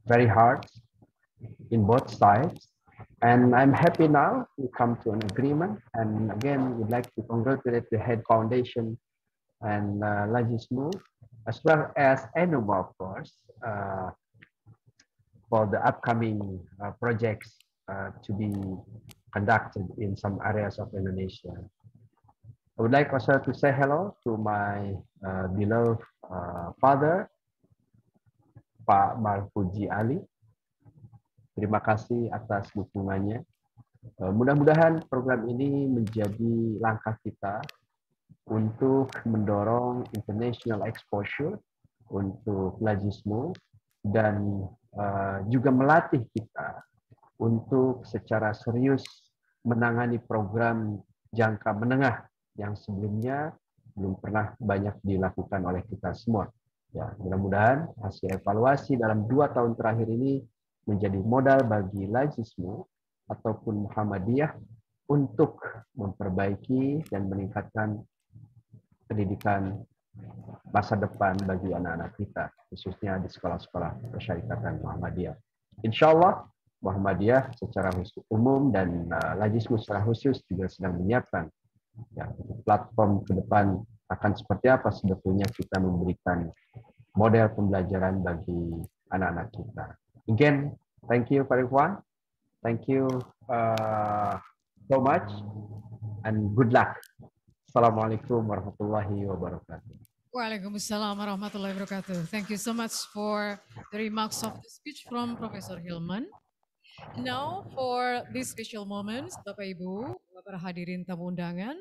very hard in both sides. And I'm happy now we come to an agreement. And again, we'd like to congratulate the head foundation and Lazismu, as well as Enuma, of course, for the upcoming projects to be conducted in some areas of Indonesia. I would like also to say hello to my beloved father, Pak Marpuji Ali. Terima kasih atas dukungannya. Mudah-mudahan program ini menjadi langkah kita untuk mendorong international exposure untuk Lazismu dan juga melatih kita untuk secara serius menangani program jangka menengah yang sebelumnya belum pernah banyak dilakukan oleh kita semua. Ya, mudah-mudahan hasil evaluasi dalam 2 tahun terakhir ini menjadi modal bagi Lazismu ataupun Muhammadiyah untuk memperbaiki dan meningkatkan pendidikan masa depan bagi anak-anak kita, khususnya di sekolah-sekolah persyarikatan Muhammadiyah. Insya Allah, Muhammadiyah secara umum dan Lazismu secara khusus juga sedang menyiapkan ya, platform ke depan akan seperti apa sebetulnya kita memberikan model pembelajaran bagi anak-anak kita. Again, thank you for everyone. Thank you so much and good luck. Assalamualaikum warahmatullahi wabarakatuh. Waalaikumsalam warahmatullahi wabarakatuh. Thank you so much for the remarks of the speech from Professor Hilman. Now for this special moments, Bapak Ibu, para hadirin tamu undangan,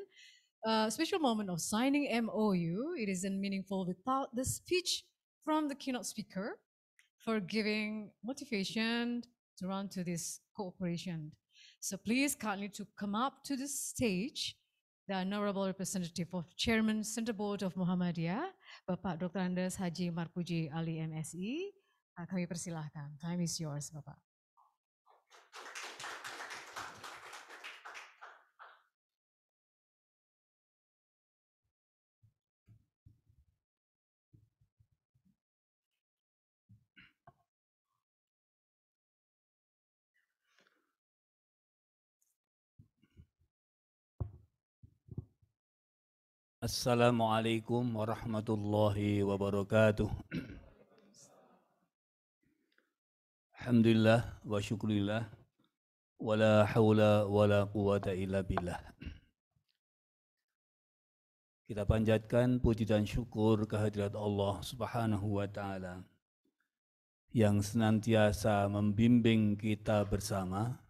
special moment of signing MOU. It isn't meaningful without the speech from the keynote speaker for giving motivation to run to this cooperation. So please kindly to come up to the stage, the honorable representative of Chairman Center Board of Muhammadiyah, Bapak Dr. Andes Haji Marpuji Ali MSI. Kami persilahkan. Time is yours, Bapak. Assalamualaikum warahmatullahi wabarakatuh. Alhamdulillah wa syukurillah wa la hawla wa la quwata illa billah. Kita panjatkan puji dan syukur kehadirat Allah Subhanahu wa taala yang senantiasa membimbing kita bersama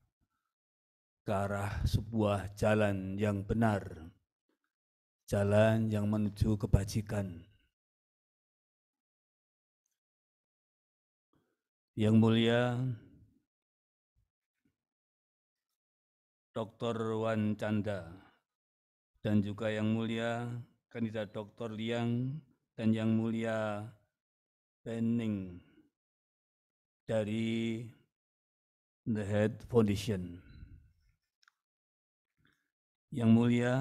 ke arah sebuah jalan yang benar, jalan yang menuju kebajikan. Yang mulia Dr. Wan Canda dan juga yang mulia kandidat Dr. Liang dan yang mulia Penning dari The Head Foundation. Yang mulia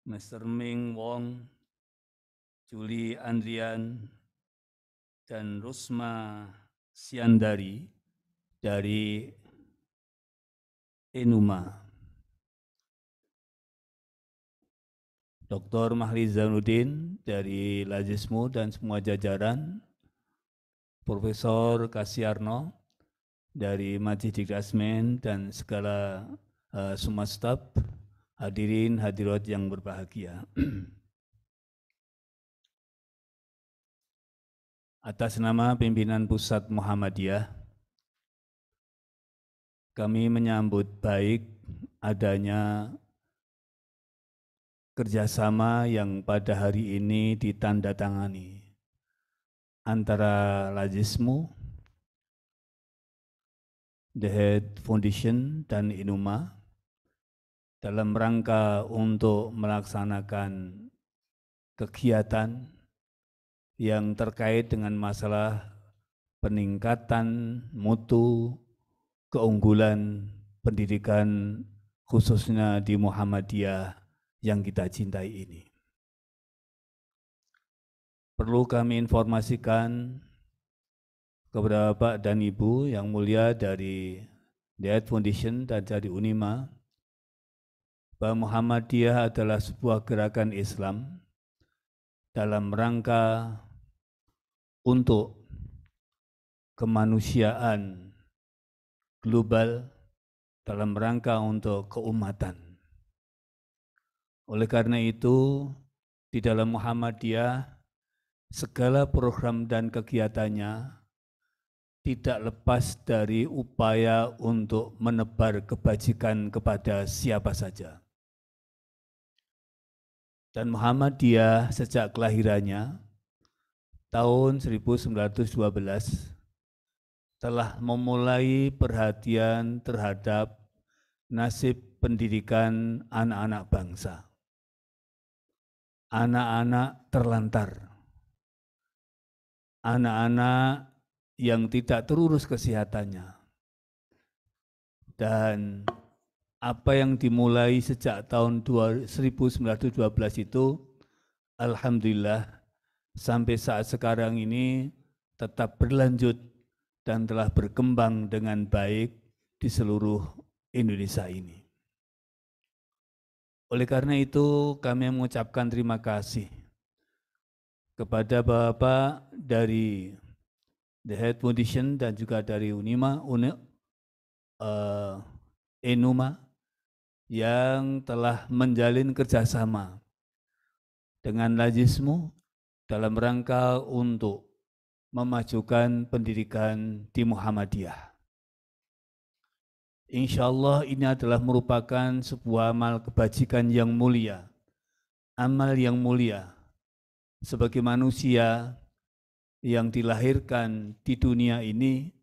Mr. Ming Wong, Julie Andrian, dan Rusma Siandari dari Enuma. Dr. Mahli Zainuddin dari Lazismu dan semua jajaran, Profesor Kasiarno dari Masjid Dikdasmen dan segala semua staf, hadirin hadirat yang berbahagia. Atas nama pimpinan Pusat Muhammadiyah, kami menyambut baik adanya kerjasama yang pada hari ini ditandatangani antara Lazismu, The Head Foundation, dan Enuma dalam rangka untuk melaksanakan kegiatan yang terkait dengan masalah peningkatan mutu keunggulan pendidikan khususnya di Muhammadiyah yang kita cintai ini. Perlu kami informasikan kepada Bapak dan Ibu yang mulia dari The Head Foundation dan dari Unima bahwa Muhammadiyah adalah sebuah gerakan Islam dalam rangka untuk kemanusiaan global, dalam rangka untuk keumatan. Oleh karena itu, di dalam Muhammadiyah, segala program dan kegiatannya tidak lepas dari upaya untuk menebar kebajikan kepada siapa saja. Dan Muhammadiyah sejak kelahirannya, tahun 1912, telah memulai perhatian terhadap nasib pendidikan anak-anak bangsa. Anak-anak terlantar, anak-anak yang tidak terurus kesehatannya. Dan apa yang dimulai sejak tahun 1912 itu, alhamdulillah sampai saat sekarang ini tetap berlanjut dan telah berkembang dengan baik di seluruh Indonesia ini. Oleh karena itu, kami mengucapkan terima kasih kepada Bapak dari The Head Foundation dan juga dari Enuma yang telah menjalin kerjasama dengan Lazismu dalam rangka untuk memajukan pendidikan di Muhammadiyah. Insya Allah ini adalah merupakan sebuah amal kebajikan yang mulia, amal yang mulia sebagai manusia yang dilahirkan di dunia ini,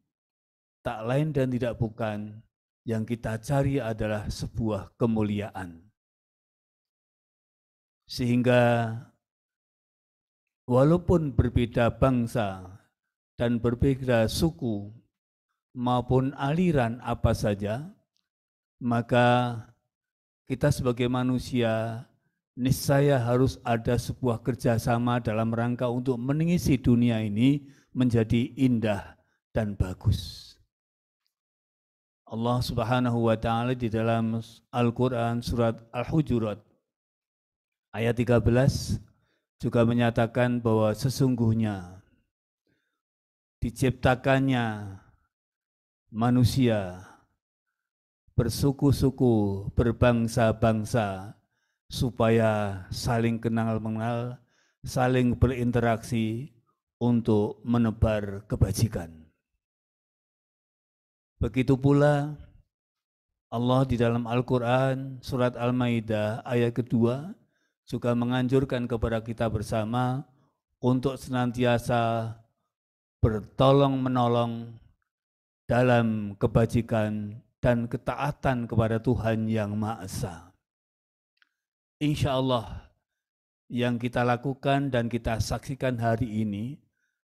tak lain dan tidak bukan yang kita cari adalah sebuah kemuliaan. Sehingga walaupun berbeda bangsa dan berbeda suku maupun aliran apa saja, maka kita sebagai manusia niscaya harus ada sebuah kerjasama dalam rangka untuk mengisi dunia ini menjadi indah dan bagus. Allah Subhanahu wa Ta'ala di dalam Al-Quran surat Al-Hujurat ayat 13 juga menyatakan bahwa sesungguhnya diciptakannya manusia bersuku-suku, berbangsa-bangsa supaya saling kenal-mengenal, saling berinteraksi untuk menebar kebajikan. Begitu pula Allah di dalam Al-Quran surat Al-Maidah ayat kedua juga menganjurkan kepada kita bersama untuk senantiasa bertolong-menolong dalam kebajikan dan ketaatan kepada Tuhan Yang Maha Esa. Insya Allah yang kita lakukan dan kita saksikan hari ini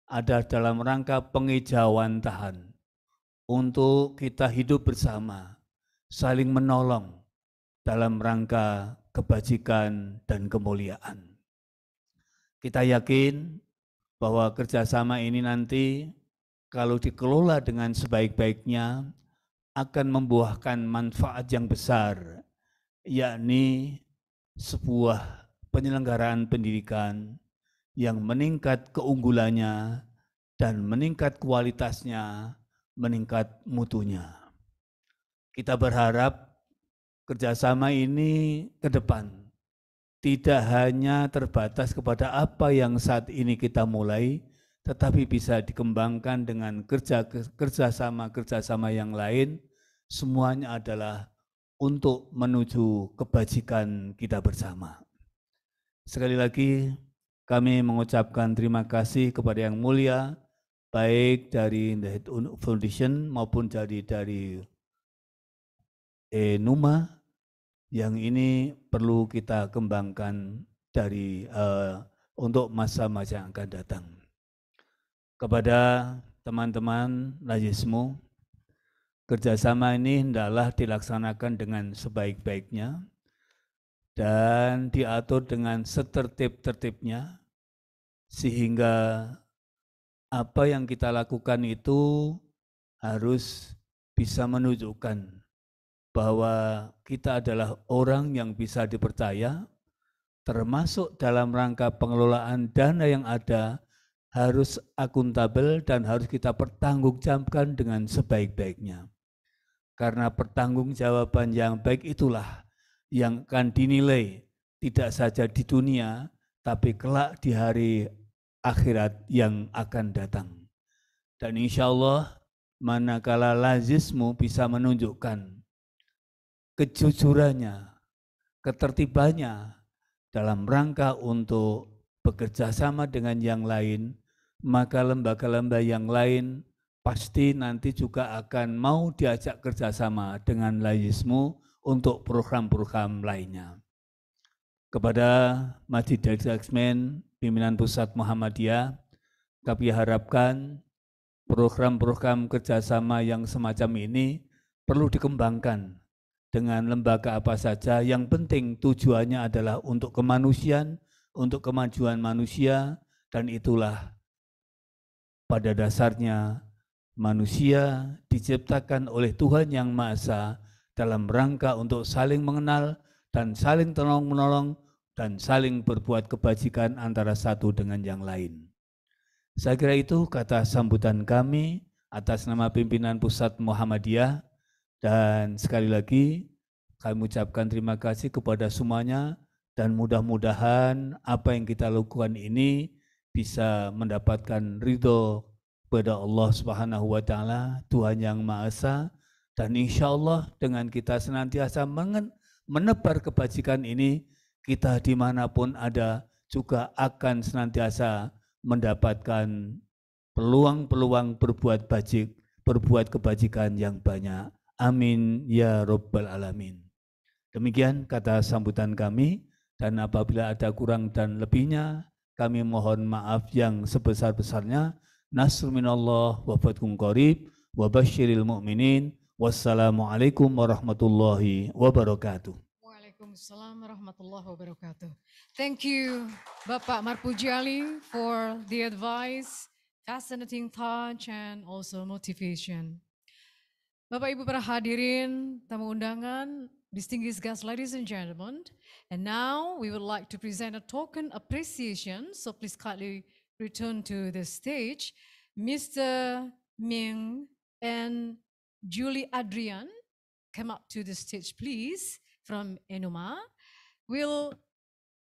ada dalam rangka pengejawantahan untuk kita hidup bersama, saling menolong dalam rangka kebajikan dan kemuliaan. Kita yakin bahwa kerjasama ini nanti kalau dikelola dengan sebaik-baiknya akan membuahkan manfaat yang besar, yakni sebuah penyelenggaraan pendidikan yang meningkat keunggulannya dan meningkat kualitasnya, meningkat mutunya. Kita berharap kerjasama ini ke depan tidak hanya terbatas kepada apa yang saat ini kita mulai, tetapi bisa dikembangkan dengan kerjasama yang lain. Semuanya adalah untuk menuju kebajikan kita bersama. Sekali lagi kami mengucapkan terima kasih kepada Yang Mulia, baik dari The Foundation maupun dari Enuma, yang ini perlu kita kembangkan untuk masa-masa yang akan datang. Kepada teman-teman Lazismu, kerjasama ini hendaklah dilaksanakan dengan sebaik-baiknya dan diatur dengan setertib-tertibnya, sehingga apa yang kita lakukan itu harus bisa menunjukkan bahwa kita adalah orang yang bisa dipercaya, termasuk dalam rangka pengelolaan dana yang ada harus akuntabel dan harus kita pertanggungjawabkan dengan sebaik-baiknya. Karena pertanggungjawaban yang baik itulah yang akan dinilai tidak saja di dunia, tapi kelak di hari akhirat yang akan datang. Dan insya Allah manakala Lazismu bisa menunjukkan kejujurannya, ketertibannya dalam rangka untuk bekerja sama dengan yang lain, maka lembaga-lembaga yang lain pasti nanti juga akan mau diajak kerjasama dengan Lazismu untuk program-program lainnya. Kepada Masjid Dengan, Pimpinan Pusat Muhammadiyah, kami harapkan program-program kerjasama yang semacam ini perlu dikembangkan dengan lembaga apa saja. Yang penting tujuannya adalah untuk kemanusiaan, untuk kemajuan manusia, dan itulah pada dasarnya manusia diciptakan oleh Tuhan Yang Maha Esa dalam rangka untuk saling mengenal dan saling tolong-menolong dan saling berbuat kebajikan antara satu dengan yang lain. Saya kira itu kata sambutan kami atas nama Pimpinan Pusat Muhammadiyah. Dan sekali lagi kami ucapkan terima kasih kepada semuanya dan mudah-mudahan apa yang kita lakukan ini bisa mendapatkan ridho kepada Allah Subhanahu wa Ta'ala, Tuhan Yang Maha Esa, dan insya Allah dengan kita senantiasa menebar kebajikan ini, kita dimanapun ada juga akan senantiasa mendapatkan peluang-peluang berbuat kebajikan yang banyak. Amin ya Rabbal Alamin. Demikian kata sambutan kami, dan apabila ada kurang dan lebihnya, kami mohon maaf yang sebesar-besarnya. Nasr minallah wa fathun qarib wa basyiril mu'minin. Wassalamualaikum warahmatullahi wabarakatuh. Waalaikumsalam warahmatullahi wabarakatuh. Thank you, Bapak Marpuji Ali, for the advice, fascinating thought, and also motivation. Bapak Ibu para hadirin, tamu undangan, distinguished guests, ladies and gentlemen, and now we would like to present a token appreciation, so please kindly return to the stage. Mr. Ming and Julie Adrian, come up to the stage please, from Enuma. Would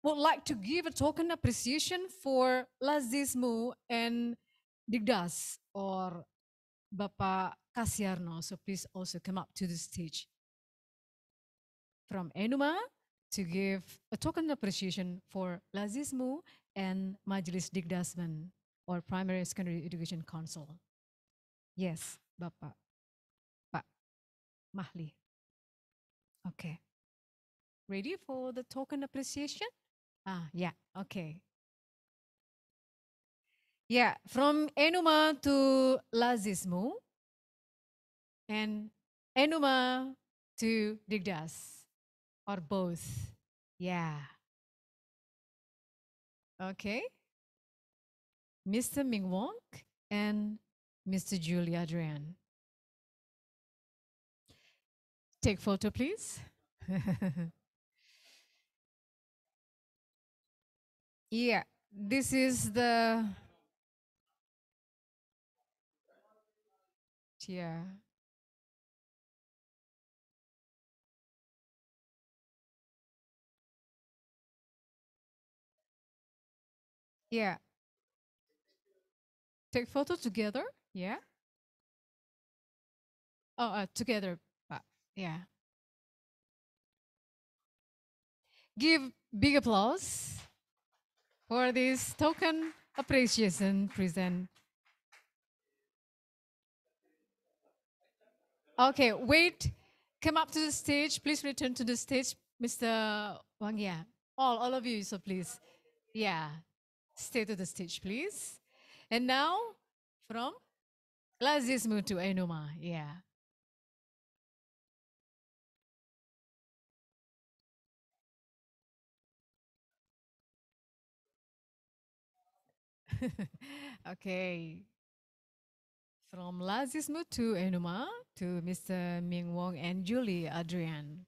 like to give a token appreciation for Lazismu and Digdas, or Bapak Kasiarno, so please also come up to the stage from Enuma to give a token appreciation for Lazismu and Majelis Digdasmen, or Primary and Secondary Education Council. Yes, Bapak. Pak Mahli. Okay. Ready for the token appreciation? Yeah, okay. Yeah, from Enuma to Lazismu, and Enuma to Digdas, or both. Yeah. Okay. Mr. Ming Wong and Mr. Julie Adrian. Take photo, please. Yeah, this is the, yeah. Yeah, take photo together. Yeah. Oh, together. Yeah. Give big applause for this token appreciation present. Okay, wait. Come up to the stage. Please return to the stage, Mr. Wang Ya. All of you, so please. Yeah, stay to the stage, please. And now, from Lazismu to Enuma. Yeah. Okay. From Lazismu to Enuma to Mr. Ming Wong and Julie Adrian.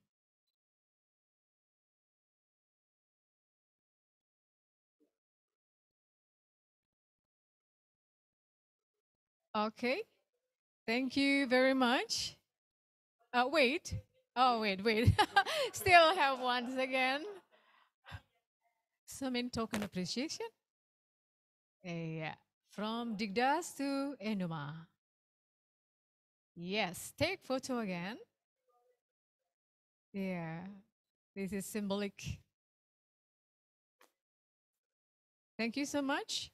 Okay. Thank you very much. Wait. Oh, wait. Still have once again. Some in token appreciation. Yeah. From Digdas to Enuma. Yes. Take photo again. Yeah. This is symbolic. Thank you so much.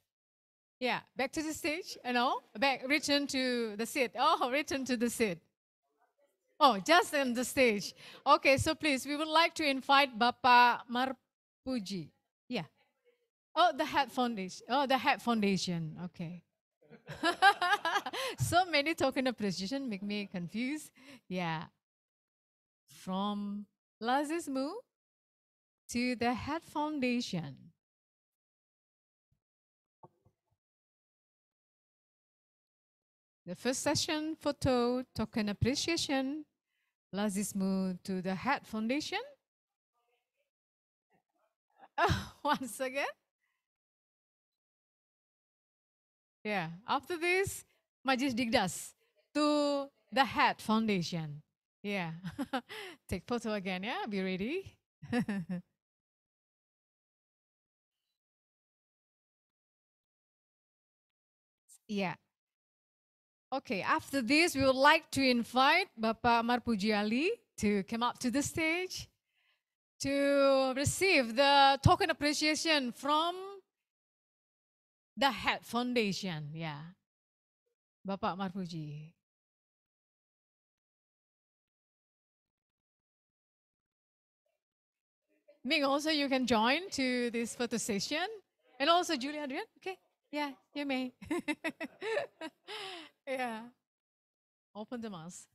Yeah. Back to the stage. No. Back. Return to the seat. Oh, return to the seat. Oh, just on the stage. Okay, so please, we would like to invite Bapak Marpuji. Yeah. Oh, the Hat Foundation. Oh, the Hat Foundation. Okay. So many token appreciation make me confused. Yeah. From Lazismu to the Hat Foundation. The first session, photo, token appreciation, Lazismu to the Hat Foundation. Once again. Yeah. After this, Majlis Digdas to the Hat Foundation. Yeah. Take photo again, yeah? Be ready. Yeah. Okay, after this, we would like to invite Bapak Marpuji Ali to come up to the stage to receive the token appreciation from the Hat Foundation. Yeah. Bapak Marpuji. Ming, also you can join to this photo session. And also Julie Adrian, okay? Yeah, you may. Yeah. Open the mask.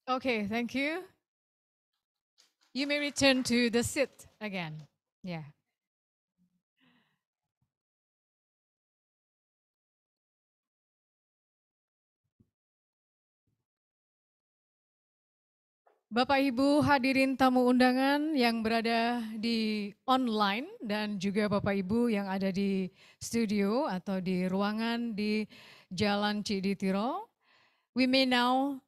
Okay, thank you. You may return to the seat again. Yeah. Bapak Ibu hadirin tamu undangan yang berada di online dan juga Bapak Ibu yang ada di studio atau di ruangan di Jalan Cik Di Tiro. We may now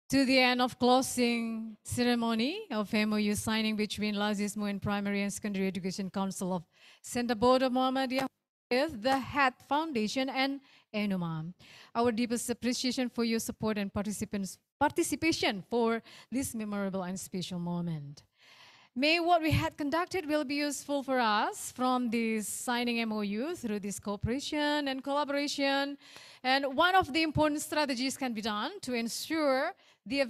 to the end of closing ceremony of MOU signing between Lazismu and Primary and Secondary Education Council of Center Board of Muhammadiyah with the Hat Foundation and Enuma. Our deepest appreciation for your support and participation for this memorable and special moment. May what we had conducted will be useful for us from this signing MOU through this cooperation and collaboration. And one of the important strategies can be done to ensure the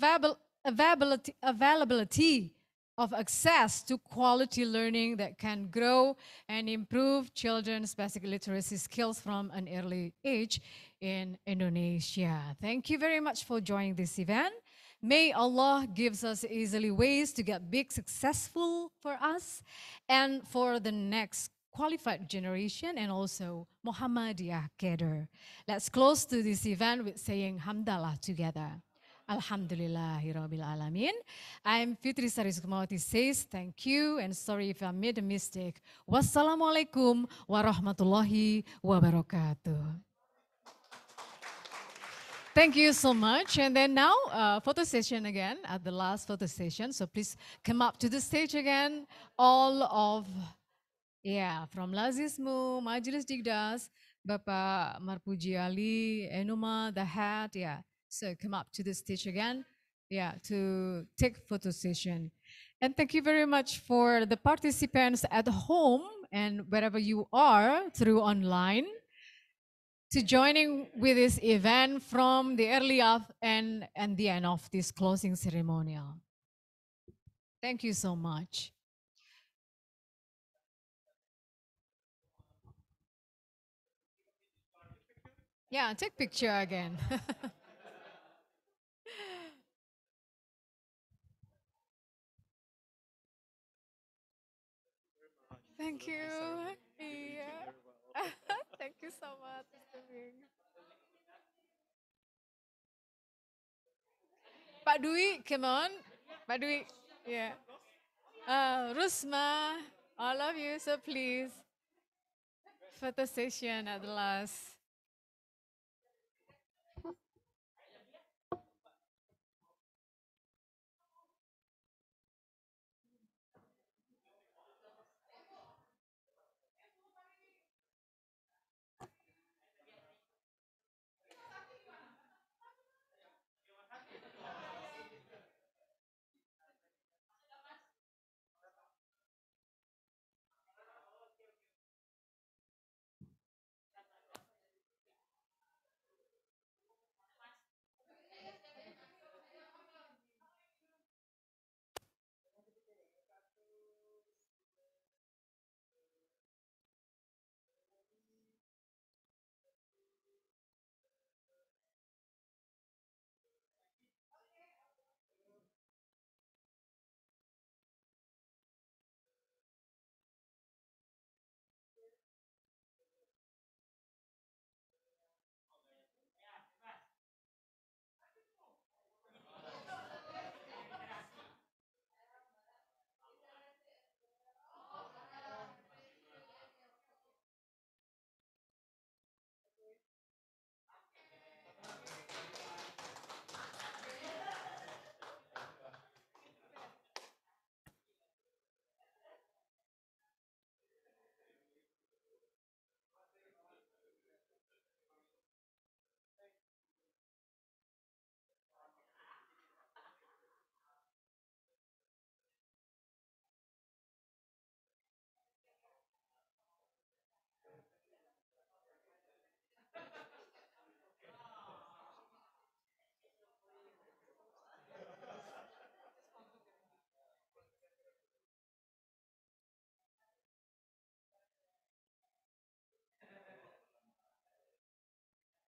availability of access to quality learning that can grow and improve children's basic literacy skills from an early age in Indonesia. Thank you very much for joining this event. May Allah gives us easily ways to get big successful for us and for the next qualified generation and also Muhammadiyah cadre. Let's close to this event with saying Hamdalah together. Alhamdulillahirabbil alamin. I'm Fitri Sari Sukmawati says thank you and sorry if I made a mistake. Wassalamualaikum warahmatullahi wabarakatuh. Thank you so much. And then now, photo session again at the last photo session. So please come up to the stage again. All of, from Lazismu, Majelis Digdas, Bapak Marpuji Ali, Enuma, the hat, So come up to the stage again, to take photo session. And thank you very much for the participants at home and wherever you are through online, to joining with this event from the early of and the end of this closing ceremonial. Thank you so much. Yeah, take picture again. Thank you. Yeah. Thank you so much, Mr. Ming. Pak Dwi, come on. Pak Dwi, yeah. Rusma, all of you, so please. Photo session at the last.